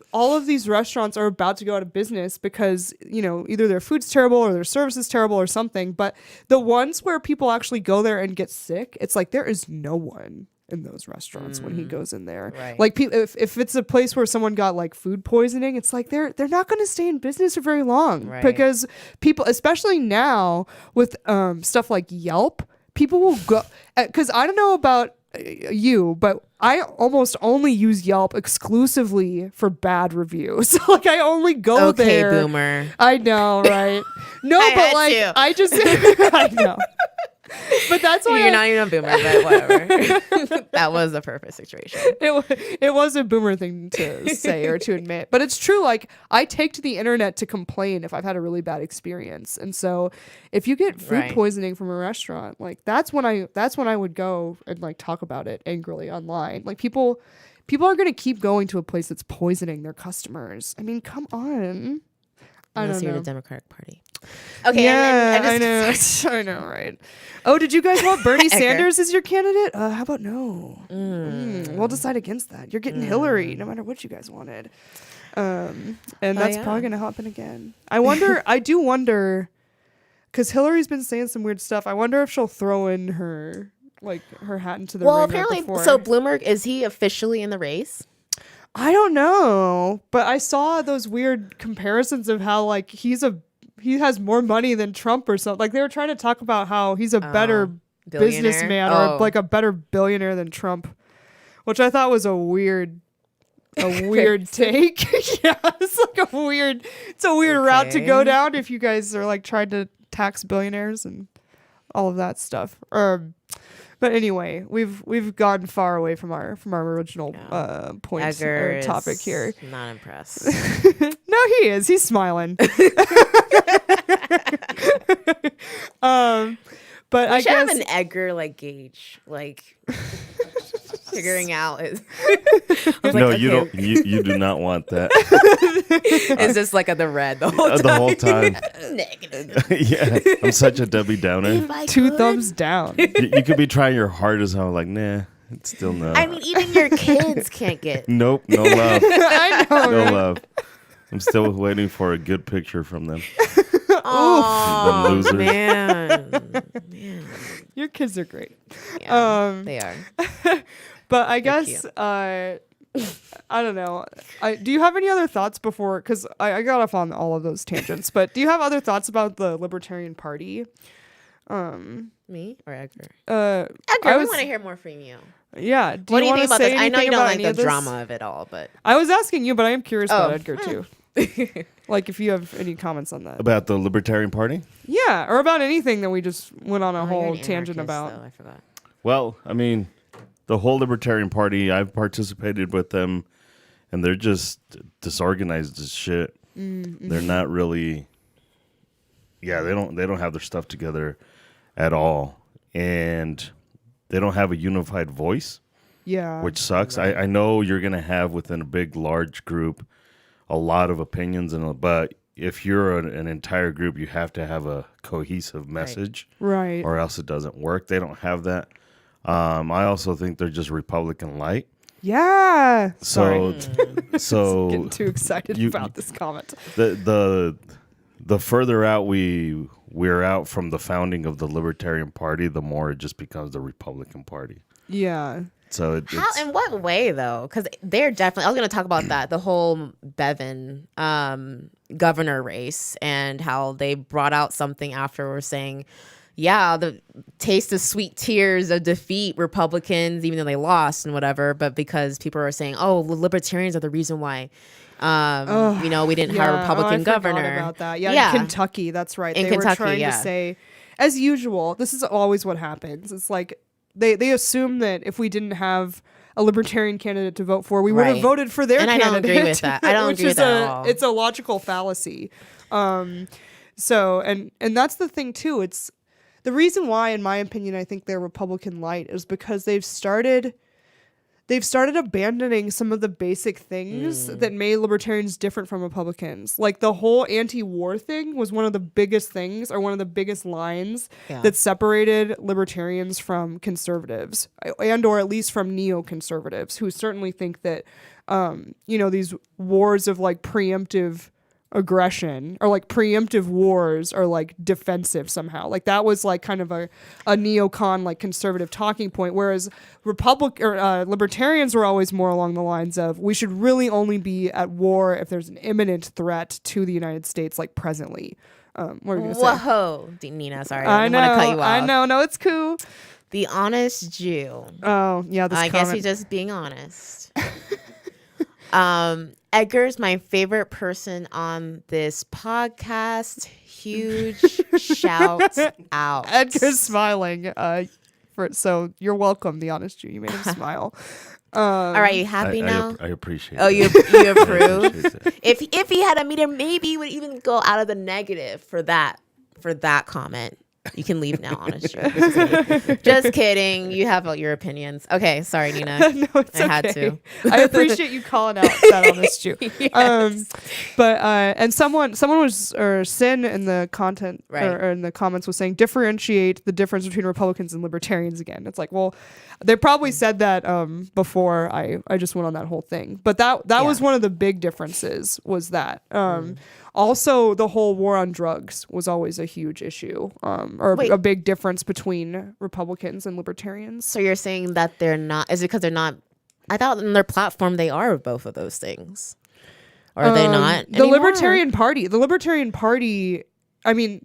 restaurants are about to go out of business because, you know, either their food's terrible or their service is terrible or something. But the ones where people actually go there and get sick, it's like there is no one in those restaurants when he goes in there. Right. Like, if it's a place where someone got like food poisoning, it's like they're not going to stay in business for very long, because people, especially now with stuff like Yelp, people will go, because I don't know about you, but I almost only use Yelp exclusively for bad reviews. Like, I only go there. Okay, boomer. I know, right? No, but like, I just, I know. But that's why you're not even a boomer, but whatever. That was a perfect situation. It was a boomer thing to say or to admit, but it's true. Like, I take to the internet to complain if I've had a really bad experience, and so if you get food poisoning from a restaurant, like that's when I would go and like talk about it angrily online. Like, people are gonna keep going to a place that's poisoning their customers. I mean, come on. Unless you're the Democratic Party. Okay, yeah, I know. I know, right? Oh, did you guys want Bernie Sanders as your candidate? How about no? We'll decide against that. You're getting Hillary, no matter what you guys wanted. And that's probably going to happen again. I do wonder, because Hillary's been saying some weird stuff. I wonder if she'll throw in her hat into the ring. Well, apparently, so Bloomberg, is he officially in the race? I don't know, but I saw those weird comparisons of how like he has more money than Trump or something. Like, they were trying to talk about how he's a better businessman or like a better billionaire than Trump, which I thought was a weird take. Yeah, it's like a weird route to go down if you guys are like trying to tax billionaires and all of that stuff. But anyway, we've gotten far away from our original point or topic here. Not impressed. No, he is. He's smiling. But I should have guess an Edgar like gauge, like figuring out. No, you don't. You do not want that. It's just like at the red the whole time. The whole time. Negative. Yeah, I'm such a Debbie Downer. two thumbs down. You could be trying your hardest. I'm like, nah, it's still no. I mean, even your kids can't get. Nope, no love, I know. no right? love. I'm still waiting for a good picture from them. Oh Them losers. man. Your kids are great. Yeah, they are. But I They're guess I don't know. Do you have any other thoughts before? Because I got off on all of those tangents. But do you have other thoughts about the Libertarian Party? Me or Edgar? Edgar, Edgar, we want to hear more from you. Yeah. What do you wanna think about say this? I know anything you don't about like any the of this? drama of it all, but I was asking you, but I am curious about Oh. Edgar too. Like, if you have any comments on that. About the Libertarian Party? Yeah, or about anything that we just went on a you're whole an tangent anarchist, about. though, I forgot. Well, I mean, the whole Libertarian Party, I've participated with them, and they're just disorganized as shit. Mm-hmm. They're not really. Yeah, they don't have their stuff together at all, and they don't have a unified voice, Yeah. which sucks. I know you're gonna have within a big, large group a lot of opinions, but if you're an entire group, you have to have a cohesive message, Right. or else it doesn't work. They don't have that. I also think they're just Republican light. Yeah. Sorry. So Getting too excited you- about this comment. the further out we're out from the founding of the Libertarian Party, the more it just becomes the Republican Party. Yeah. So How? In what way, though? Because they're definitely. I was going to talk about that. The whole Bevin governor race and how they brought out something afterwards saying, "Yeah, the taste of sweet tears of defeat, Republicans, even though they lost and whatever." But because people are saying, "Oh, the Libertarians are the reason why." We didn't hire a Republican I forgot governor. about that. Yeah, in Kentucky, that's right. In They Kentucky, were trying yeah. to say, as usual, this is always what happens. It's like they assume that if we didn't have a Libertarian candidate to vote for, we would have Right. voted for their And I candidate. don't agree with that. I don't which agree with is that at all. It's a logical fallacy. So and that's the thing too. It's the reason why, in my opinion, I think they're Republican light is because they've started abandoning some of the basic things that made libertarians different from Republicans. Like the whole anti-war thing was one of the biggest things, or one of the biggest lines that separated libertarians from conservatives, and or at least from neoconservatives, who certainly think that these wars of like preemptive aggression or like preemptive wars are like defensive somehow. Like that was like kind of a neocon like conservative talking point, whereas libertarians were always more along the lines of we should really only be at war if there's an imminent threat to the United States, like presently. What are you gonna say? Whoa, Nina, sorry, I I know, want to cut you off. I know, no, it's cool. The honest Jew. Oh yeah, this I guess comment. he's just being honest. Edgar's my favorite person on this podcast. Huge shout out. Edgar's smiling. So you're welcome, the honest Jew. You made him smile. All right, you happy now? I appreciate. Oh, it. you I approve? appreciate it. If he had a meter, maybe he would even go out of the negative for that comment. You can leave now, honest Jew. Just kidding. You have your opinions. Okay, sorry, Nina. No, it's I had okay. to. I appreciate you calling out that honest Jew. Yes. And someone was, or Sin in the content or in the comments was saying differentiate the difference between Republicans and Libertarians again. It's like, well, they probably said that before I just went on that whole thing. But that was one of the big differences, was that. Also, the whole war on drugs was always a huge issue, or a big difference between Republicans and Libertarians. So you're saying that they're not? Is it because they're not? I thought in their platform they are both of those things. Or are they not? The Libertarian Party. I mean,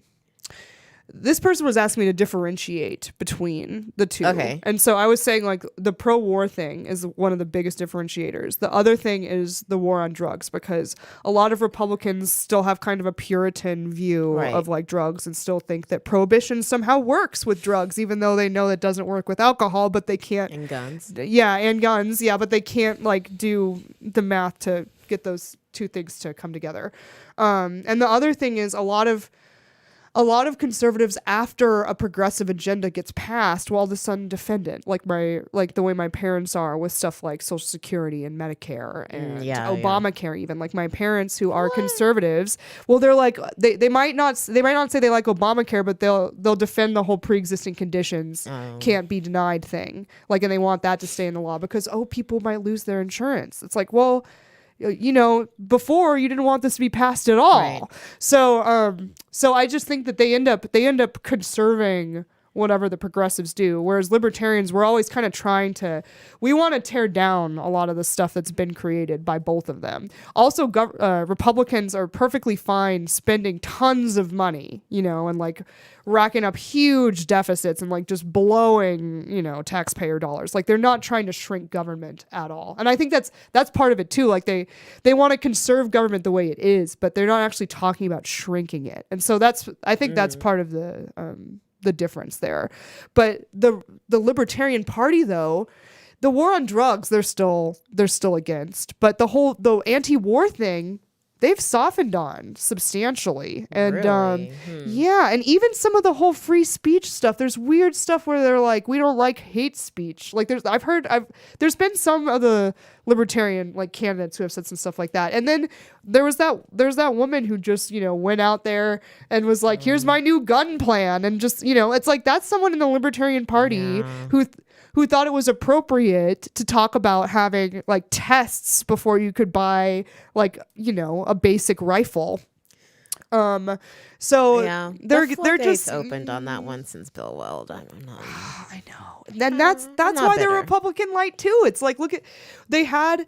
this person was asking me to differentiate between the two. Okay. And so I was saying, like, the pro-war thing is one of the biggest differentiators. The other thing is the war on drugs, because a lot of Republicans still have kind of a Puritan view of, like, drugs and still think that prohibition somehow works with drugs, even though they know it doesn't work with alcohol, but they can't. And guns. Yeah, and guns. Yeah, but they can't, like, do the math to get those two things to come together. And the other thing is a lot of a lot of conservatives, after a progressive agenda gets passed, will all of a sudden defend it, like the way my parents are with stuff like Social Security and Medicare and Obamacare. Even like my parents, who are conservatives, well, they're like they might not say they like Obamacare, but they'll defend the whole pre-existing conditions can't be denied thing, like, and they want that to stay in the law because people might lose their insurance. It's like, well, you know, before you didn't want this to be passed at all. Right. So I just think that they end up conserving whatever the progressives do, whereas libertarians, we're always kind of we want to tear down a lot of the stuff that's been created by both of them. Also, Republicans are perfectly fine spending tons of money, you know, and like racking up huge deficits and like just blowing, you know, taxpayer dollars. Like, they're not trying to shrink government at all. And I think that's part of it too. Like, they want to conserve government the way it is, but they're not actually talking about shrinking it. And so I think that's part of the difference there. But the Libertarian Party, though, the war on drugs, they're still against. But the anti-war thing, they've softened on substantially. And really? Yeah, and even some of the whole free speech stuff, there's weird stuff where they're like, we don't like hate speech. Like, there's been some of the libertarian like candidates who have said some stuff like that. And then there's that woman who just, you know, went out there and was like, here's my new gun plan, and just, you know, it's like, that's someone in the Libertarian Party who thought it was appropriate to talk about having like tests before you could buy, like, you know, a basic rifle. So yeah, they're just opened on that one since Bill Weld. I don't know. I know. Then that's why they're Republican light too. It's like, look at, they had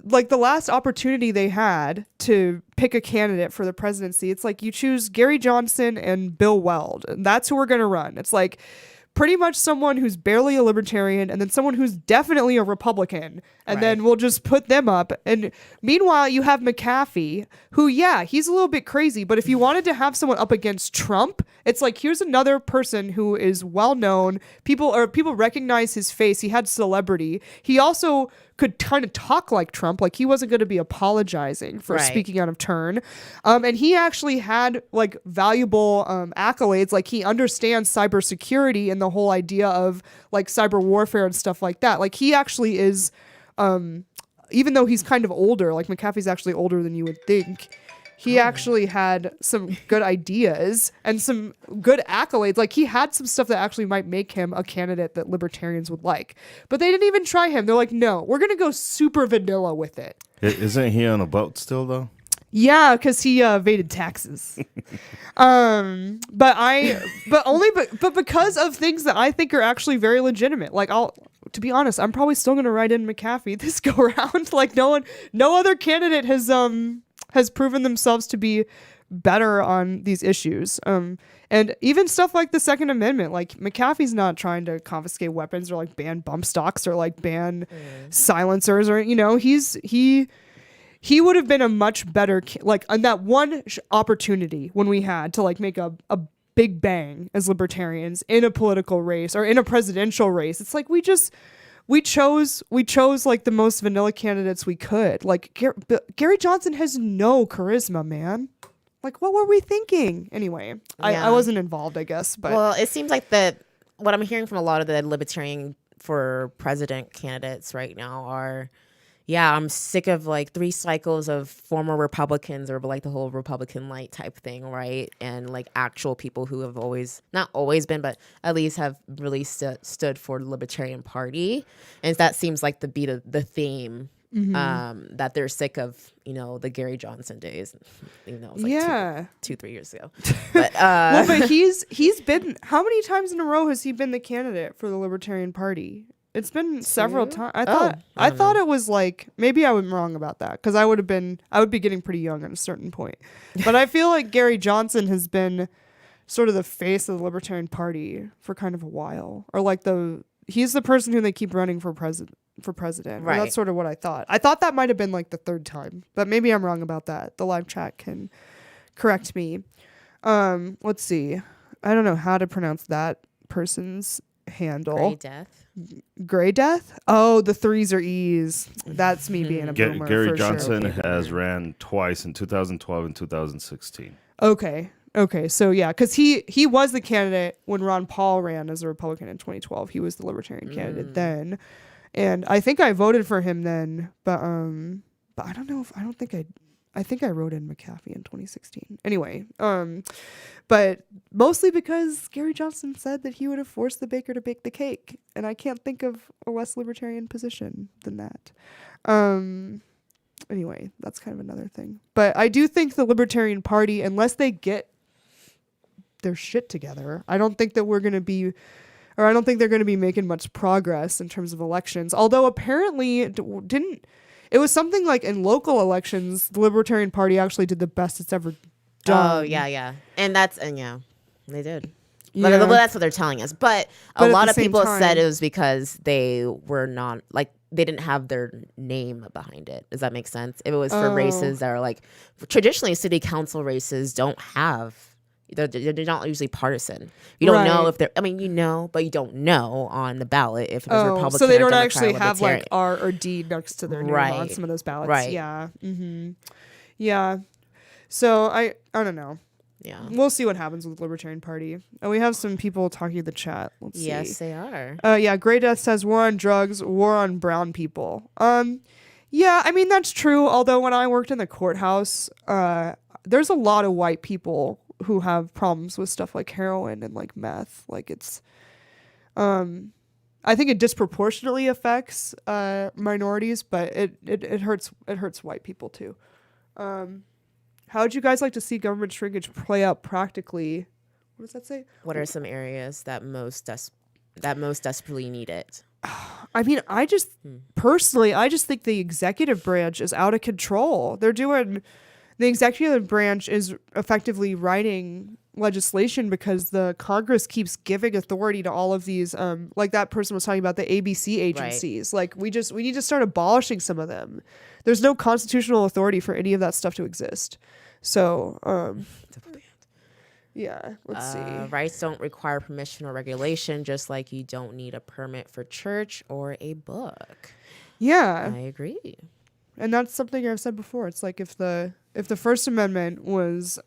like the last opportunity they had to pick a candidate for the presidency. It's like, you choose Gary Johnson and Bill Weld, and that's who we're going to run. It's like, pretty much someone who's barely a libertarian and then someone who's definitely a Republican. And then we'll just put them up. And meanwhile, you have McAfee, who, yeah, he's a little bit crazy. But if you wanted to have someone up against Trump, it's like, here's another person who is well known. People recognize his face. He had celebrity. He also could kind of talk like Trump, like he wasn't going to be apologizing for speaking out of turn. And he actually had like valuable accolades, like he understands cybersecurity and the whole idea of like cyber warfare and stuff like that. Like, he actually is, even though he's kind of older, like McAfee's actually older than you would think, he actually had some good ideas and some good accolades. Like, he had some stuff that actually might make him a candidate that libertarians would like. But they didn't even try him. They're like, no, we're going to go super vanilla with it. Isn't he on a boat still, though? Yeah, because he evaded taxes. But because of things that I think are actually very legitimate. Like, to be honest, I'm probably still going to write in McAfee this go around. Like, no other candidate has proven themselves to be better on these issues. And even stuff like the Second Amendment, like McAfee's not trying to confiscate weapons or like ban bump stocks or like ban silencers, or, you know, he would have been a much better, like, on that one opportunity when we had to like make a big bang as libertarians in a political race or in a presidential race. It's like, we chose like the most vanilla candidates we could. Like, Gary Johnson has no charisma, man. Like, what were we thinking? Anyway, I wasn't involved, I guess. But well, it seems like what I'm hearing from a lot of the libertarian for president candidates right now are, yeah, I'm sick of like 3 cycles of former Republicans, or like the whole Republican light type thing, right? And like actual people who have not always been, but at least have really stood for the Libertarian Party. And that seems like the theme, that they're sick of, you know, the Gary Johnson days. You know, it was like 2-3 years ago. But well, but he's been, how many times in a row has he been the candidate for the Libertarian Party? It's been several times. I thought it was like, maybe I was wrong about that, because I would be getting pretty young at a certain point. But I feel like Gary Johnson has been sort of the face of the Libertarian Party for kind of a while, or like he's the person who they keep running for president. Right. That's sort of what I thought. I thought that might have been like the 3rd time, but maybe I'm wrong about that. The live chat can correct me. Let's see. I don't know how to pronounce that person's handle. Gray Death? Oh, the 3s are E's. That's me being a boomer. Gary Johnson has ran twice in 2012 and 2016. Okay. Okay, so yeah, because he was the candidate when Ron Paul ran as a Republican in 2012. He was the Libertarian candidate then, and I think I voted for him then. But I don't know if I think I wrote in McAfee in 2016. Anyway, but mostly because Gary Johnson said that he would have forced the baker to bake the cake, and I can't think of a less libertarian position than that. Anyway, that's kind of another thing. But I do think the Libertarian Party, unless they get their shit together, I don't think that we're going to be, or I don't think they're going to be making much progress in terms of elections. Although apparently it was something like in local elections, the Libertarian Party actually did the best it's ever done. Oh, yeah. And yeah, they did. Yeah. But that's what they're telling us. But But a at lot the of same people time- said it was because they were not, like, they didn't have their name behind it. Does that make sense? If it was for races that are like, traditionally city council races don't have, they're not usually partisan. You don't know if they're, you know, but you don't know on the ballot if it was Republican so they or don't Democrat actually or have like Libertarian. R or D next to their name on some of those ballots. Right. Yeah. Yeah. So I don't know. Yeah. We'll see what happens with the Libertarian Party. And we have some people talking in the chat. Let's see. Yes, they are. Yeah, Grey Death says war on drugs, war on brown people. Yeah, I mean that's true. Although when I worked in the courthouse, there's a lot of white people who have problems with stuff like heroin and like meth. Like it's, I think it disproportionately affects minorities, but it hurts white people too. How would you guys like to see government shrinkage play out practically? What does that say? What are some areas that most desperately need it? I mean, I just think the executive branch is out of control. The executive branch is effectively writing legislation because the Congress keeps giving authority to all of these, like that person was talking about the ABC agencies. Like we need to start abolishing some of them. There's no constitutional authority for any of that stuff to exist. So, yeah, let's see. Rights don't require permission or regulation, just like you don't need a permit for church or a book. Yeah, I agree. And that's something I've said before. It's like if the First Amendment was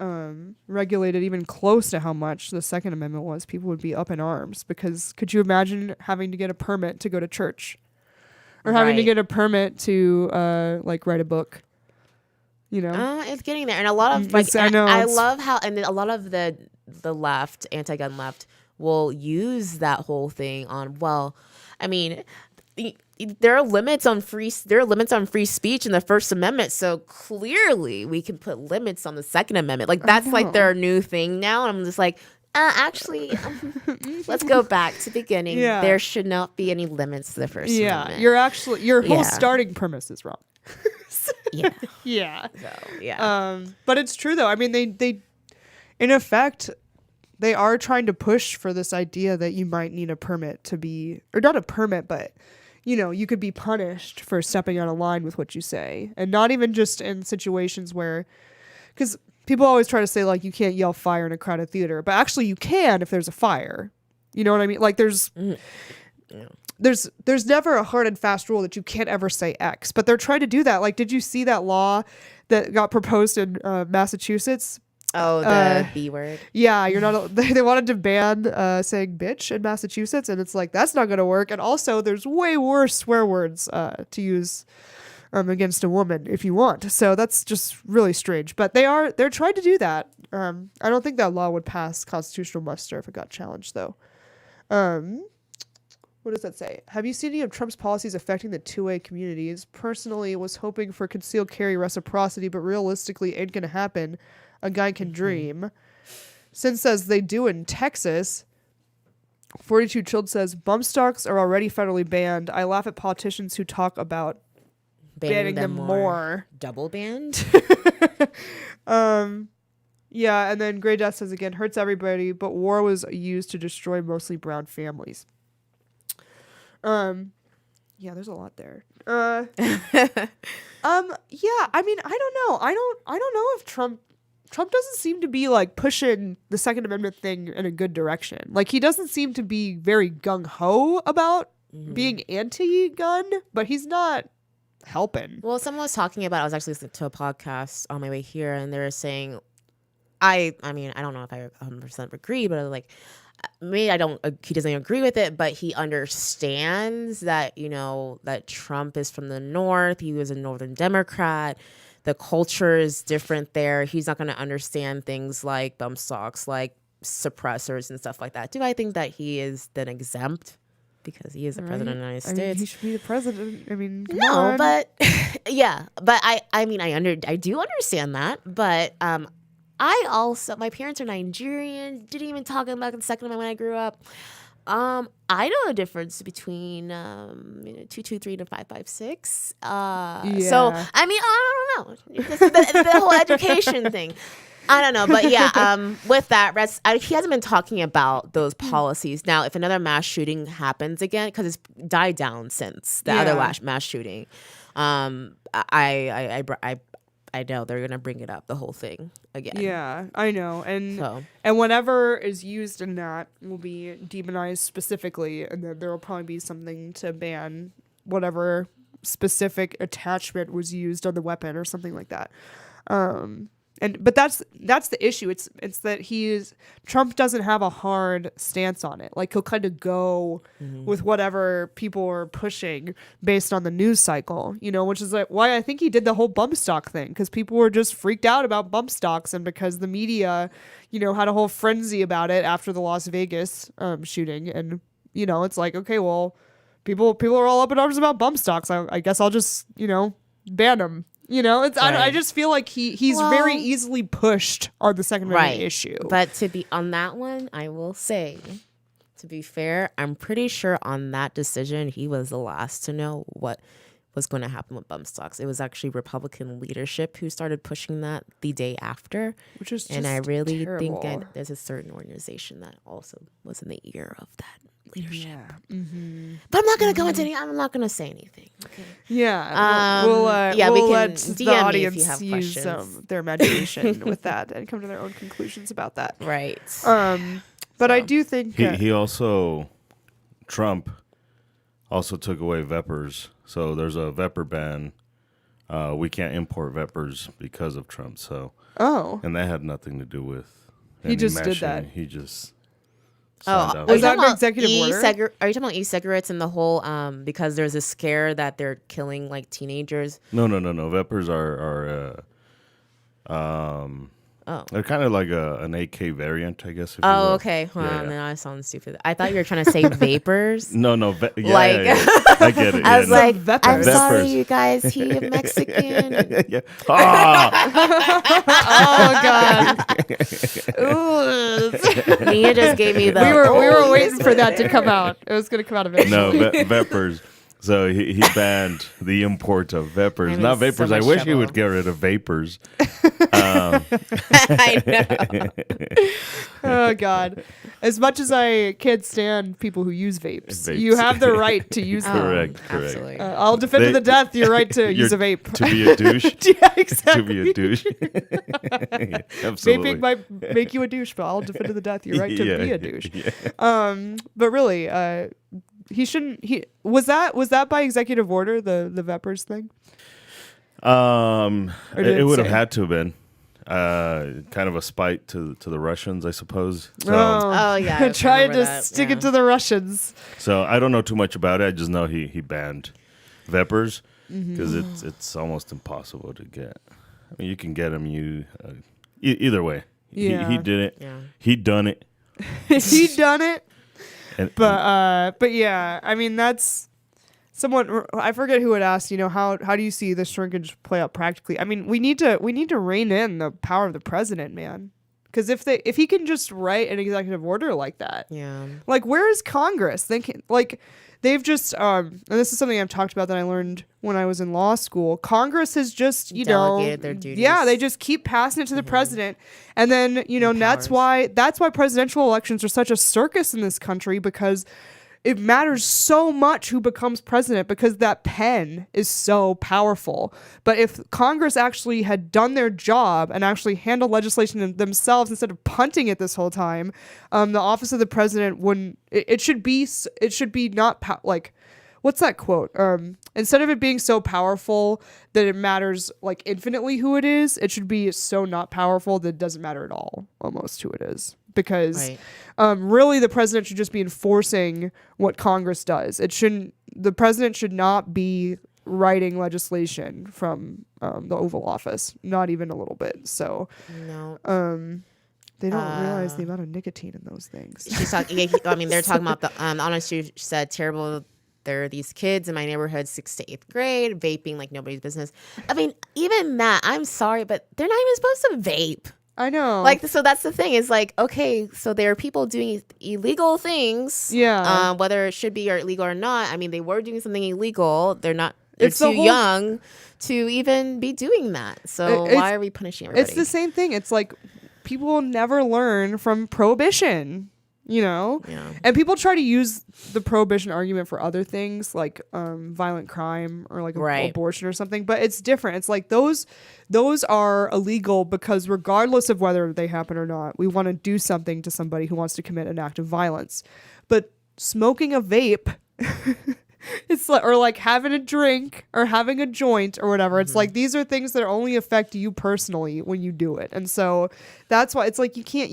regulated even close to how much the Second Amendment was, people would be up in arms. Because could you imagine having to get a permit to go to church, or having to get a permit to like write a book? You know, it's getting there, and a lot of like I love how, and a lot of the left, anti-gun left, will use that whole thing on. Well, I mean, there are limits on free speech in the First Amendment, so clearly we can put limits on the Second Amendment. Like that's like their new thing now, and I'm just like, actually, let's go back to the beginning. Yeah. There should not be any limits to the First Amendment. your whole starting premise is wrong. Yeah. Yeah. So, yeah. But it's true though. I mean, they in effect, they are trying to push for this idea that you might need a permit to be, or not a permit, but you know, you could be punished for stepping out of line with what you say, and not even just in situations where, because people always try to say like you can't yell fire in a crowded theater, but actually you can if there's a fire. You know what I mean? Like there's never a hard and fast rule that you can't ever say X, but they're trying to do that. Like, did you see that law that got proposed in Massachusetts? Oh, the B word. Yeah, you're not. They wanted to ban saying bitch in Massachusetts, and it's like that's not going to work. And also, there's way worse swear words to use against a woman if you want. So that's just really strange. But they're trying to do that. I don't think that law would pass constitutional muster if it got challenged, though. What does that say? Have you seen any of Trump's policies affecting the 2A communities? Personally, was hoping for concealed carry reciprocity, but realistically, ain't gonna happen. A guy can dream. Sin says they do in Texas. 42 Chilled says bump stocks are already federally banned. I laugh at politicians who talk about banning them more. Double banned? Yeah, and then Grey Death says again, hurts everybody, but war was used to destroy mostly brown families. Yeah, there's a lot there. Yeah, I mean, I don't know. I don't know if Trump doesn't seem to be like pushing the Second Amendment thing in a good direction. Like he doesn't seem to be very gung ho about being anti-gun, but he's not helping. Well, someone was talking about, I was actually listening to a podcast on my way here, and they were saying, I mean, I don't know if I 100% agree, but like, maybe he doesn't agree with it, but he understands that, that Trump is from the North. He was a Northern Democrat. The culture is different there. He's not going to understand things like bump stocks, like suppressors and stuff like that. Do I think that he is then exempt because he is the president of the United States? He should be the president. I mean, come no, on. but yeah, but I mean, I do understand that, but my parents are Nigerian. Didn't even talk about the Second Amendment when I grew up. I know the difference between 223 to 556. So I mean, I don't know. The whole education thing. I don't know, but yeah. With that, he hasn't been talking about those policies. Now, if another mass shooting happens again, because it's died down since the other mass shooting, I know they're gonna bring it up, the whole thing again. Yeah, I know, and whatever is used in that will be demonized specifically, and then there will probably be something to ban whatever specific attachment was used on the weapon or something like that. But that's the issue. It's that Trump doesn't have a hard stance on it. Like, he'll kind of go with whatever people are pushing based on the news cycle, which is like why I think he did the whole bump stock thing, because people were just freaked out about bump stocks, and because the media, had a whole frenzy about it after the Las Vegas shooting, and it's like, okay, well, people are all up in arms about bump stocks. I guess I'll just ban them. I just feel like he's very easily pushed on the Second Amendment issue. But to be on that one, I will say, to be fair, I'm pretty sure on that decision, he was the last to know what was going to happen with bump stocks. It was actually Republican leadership who started pushing that the day after. Which is just and I really terrible. think that there's a certain organization that also was in the ear of that leadership. Yeah. Mm-hmm. But I'm not going to go into I'm not going to say anything. Okay. Yeah. We'll we can let DM the me if audience you have use questions. their imagination with that and come to their own conclusions about that. Right. But I do think he also, Trump also took away Vepers. So there's a Veper ban. We can't import Vepers because of Trump. So and that had nothing to do with he just did that. He just was that an executive order? Are you talking about e-cigarettes and the whole because there's a scare that they're killing like teenagers? No. Vepers are they're kind of like an AK variant, I guess. If you will. Okay. Well, then I sound stupid. I thought you were trying to say vapors. No. Like, I get it. I was like, I'm Vepers. sorry, you guys. He Mexican. Yeah. Oh. Oh God. Ooh. Mia just gave me the. We were waiting for that to come out. It was going to come out eventually. No, Vepers. So he banned the import of Vepers. Not Vapors. So I much wish he trouble. would get rid of Vapors. I know. Oh God. As much as I can't stand people who use vapes, you have the right to use them. Correct. Absolutely. I'll defend to the death your right to use a vape. To be a douche. Yeah, exactly. To be a douche. Yeah, absolutely. Vaping might make you a douche, but I'll defend to the death your right to be a douche. Yeah. But really, he shouldn't. Was that by executive order, the Vepers thing? It would have had to have been kind of a spite to the Russians, I suppose. So, Yeah. I trying remember to that, stick yeah. it to the Russians. so I don't know too much about it. I just know he banned Vepers because it's almost impossible to get. I mean, you can get them. Either way. Yeah. He did it. Yeah. He done it. He done it. And, But yeah, I mean that's someone I forget who had asked. How do you see the shrinkage play out practically? I mean, we need to rein in the power of the president, man. Because if he can just write an executive order like that, like where is Congress? They've just and this is something I've talked about that I learned when I was in law school. Congress has just delegated their duties. Yeah, they just keep passing it to the president, and then that's why presidential elections are such a circus in this country, because it matters so much who becomes president, because that pen is so powerful. But if Congress actually had done their job and actually handled legislation themselves instead of punting it this whole time, the office of the president wouldn't. It should be not what's that quote? Instead of it being so powerful that it matters like infinitely who it is, it should be so not powerful that it doesn't matter at all, almost who it is. Because really the president should just be enforcing what Congress does. The president should not be writing legislation from the Oval Office, not even a little bit. So No. they don't realize the amount of nicotine in those things. She's talking. I mean, they're talking about the. Honestly, she said terrible. There are these kids in my neighborhood, 6th to 8th grade, vaping like nobody's business. I mean, even that. I'm sorry, but they're not even supposed to vape. I know. Like, so that's the thing. Is like, okay, so there are people doing illegal things. Yeah. Whether it should be or illegal or not. I mean, they were doing something illegal. They're not. They're It's the too whole- young to even be doing that. So why are we punishing everybody? It's the same thing. It's like people will never learn from prohibition, you know? Yeah. And people try to use the prohibition argument for other things like violent crime or like Right. abortion or something, but it's different. It's like those are illegal because regardless of whether they happen or not, we want to do something to somebody who wants to commit an act of violence. But smoking a vape it's like, or like having a drink or having a joint or whatever. It's like these are things that only affect you personally when you do it. And so that's why it's like you can't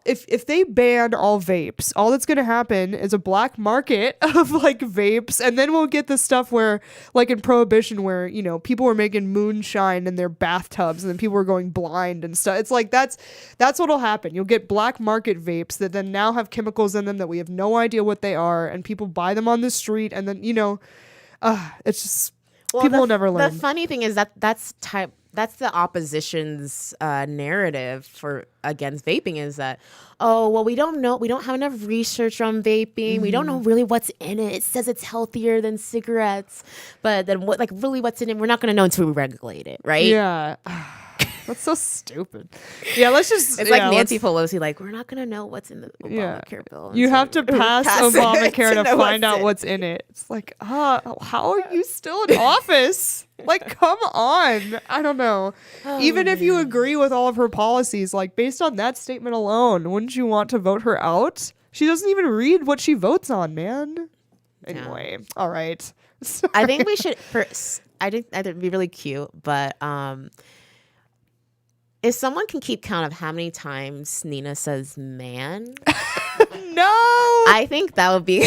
if they ban all vapes, all that's going to happen is a black market of like vapes, and then we'll get the stuff where like in prohibition where, you know, people were making moonshine in their bathtubs and then people were going blind and stuff. It's like that's what'll happen. You'll get black market vapes that then now have chemicals in them that we have no idea what they are, and people buy them on the street, and then, you know, it's just people will never learn. The funny thing is that's the opposition's narrative for against vaping is that, oh, well, we don't have enough research on vaping. We don't know really what's in it. It says it's healthier than cigarettes, but then what's in it? We're not going to know until we regulate it, right? Yeah. That's so stupid. Yeah, let's just. It's like Nancy Pelosi, like, we're not going to know what's in the Obamacare bill. You have to pass Obamacare to know find out in. what's in it. It's like, how are you still in office? Like, come on. I don't know. Even if you agree with all of her policies, like, based on that statement alone, wouldn't you want to vote her out? She doesn't even read what she votes on, man. Anyway, all right. Sorry. I think we should. I think that'd be really cute, but if someone can keep count of how many times Nina says "man," No. I think that would be.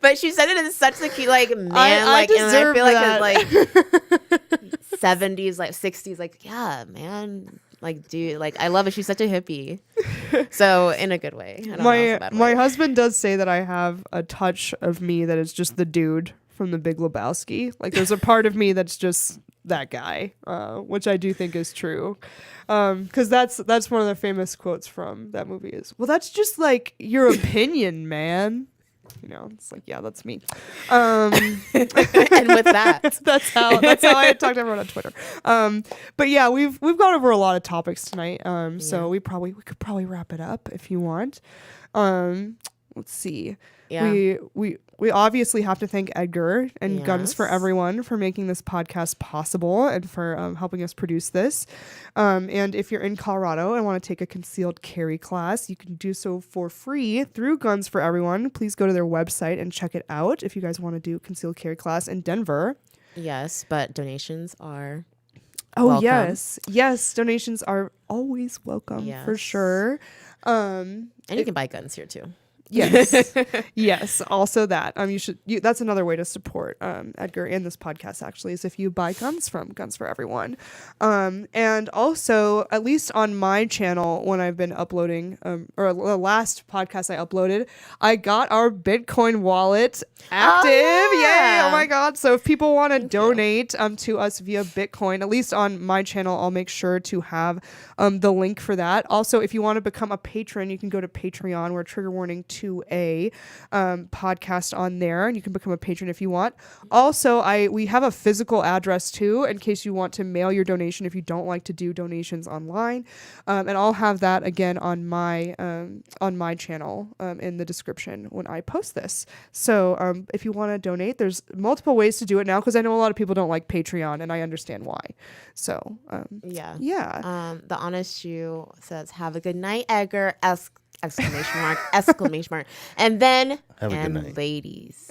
But she said it in such a cute, like, man, I and I feel that. like it's like 70s, like 60s, like, yeah, man, like, dude, like, I love it. She's such a hippie. So in a good way. I don't know, it's a bad my way. husband does say that I have a touch of me that is just the dude from The Big Lebowski. Like, there's a part of me that's just that guy, which I do think is true. Because that's one of the famous quotes from that movie is, well, that's just like your opinion, man. You know, it's like, yeah, that's me. And with that, that's how I talk to everyone on Twitter. But yeah, we've gone over a lot of topics tonight. So we could probably wrap it up if you want. Let's see. Yeah. We obviously have to thank Edgar and Guns for Yes. Everyone for making this podcast possible and for helping us produce this. And if you're in Colorado and want to take a concealed carry class, you can do so for free through Guns for Everyone. Please go to their website and check it out if you guys want to do a concealed carry class in Denver. yes, but donations are. Oh, welcome. yes, donations are always welcome for Yes. sure. And you can buy guns here too. Yes. Yes. Also that. That's another way to support Edgar and this podcast actually, is if you buy guns from Guns for Everyone. And also, at least on my channel, when I've been uploading, or the last podcast I uploaded, I got our Bitcoin wallet active. yeah. Yay. Oh my God. So if people want to donate to us via Bitcoin, at least on my channel, I'll make sure to have the link for that. Also, if you want to become a patron, you can go to Patreon, where Trigger Warning 2A podcast on there, and you can become a patron if you want. Also, we have a physical address too, in case you want to mail your donation if you don't like to do donations online. And I'll have that again on my channel in the description when I post this. So if you want to donate, there's multiple ways to do it now, because I know a lot of people don't like Patreon, and I understand why. So Yeah. yeah. The Honest Shoe says, "Have a good night, Edgar. Exclamation mark, exclamation mark. And then, Have a good and night. ladies.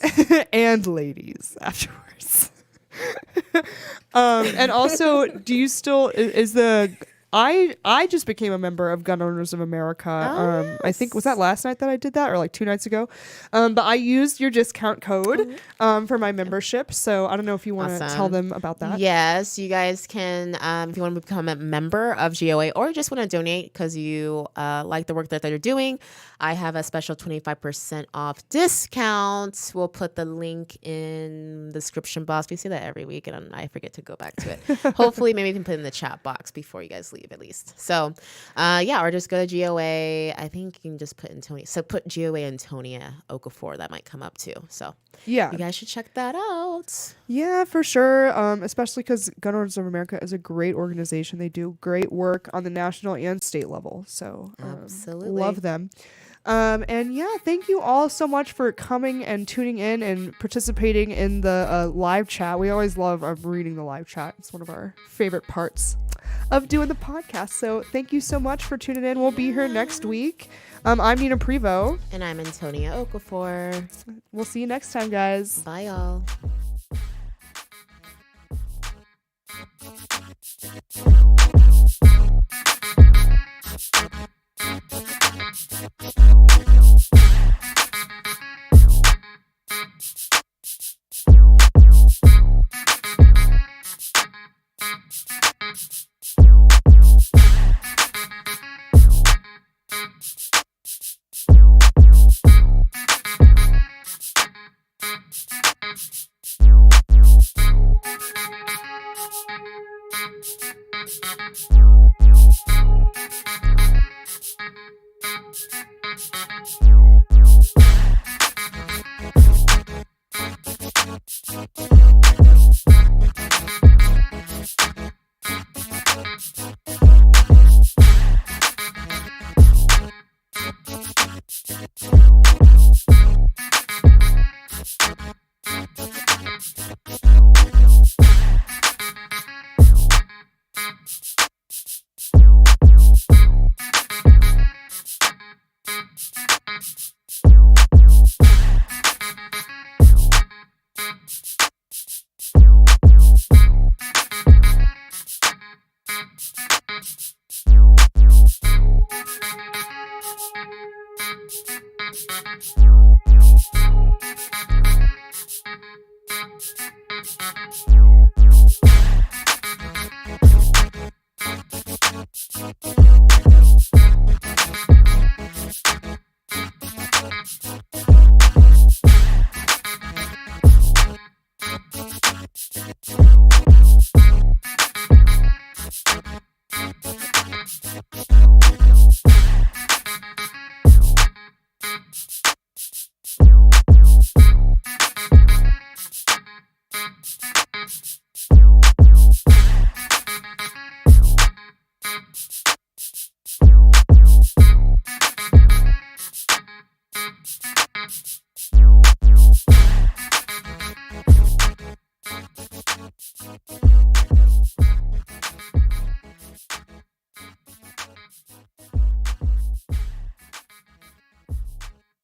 And ladies afterwards. And also, do you still is the I just became a member of Gun Owners of America. I think was that last night that I did that, or like 2 nights ago. But I used your discount code for my membership. So I don't know if you want to tell them about that. Yes, you guys can, if you want to become a member of GOA or just want to donate because you like the work that they're doing, I have a special 25% off discount. We'll put the link in the description box. We see that every week, and I forget to go back to it. Hopefully, maybe we can put it in the chat box before you guys leave, at least. So, yeah, or just go to GOA. I think you can just put Antonia. So put GOA Antonia Okafor. That might come up too. So Yeah. you guys should check that out. Yeah, for sure. Especially because Gun Owners of America is a great organization. They do great work on the national and state level. So Absolutely. love them. And yeah, thank you all so much for coming and tuning in and participating in the live chat. We always love reading the live chat. It's one of our favorite parts of doing the podcast. So thank you so much for tuning in. We'll be here next week. I'm Nina Prevost. And I'm Antonia Okafor. We'll see you next time, guys. Bye, y'all.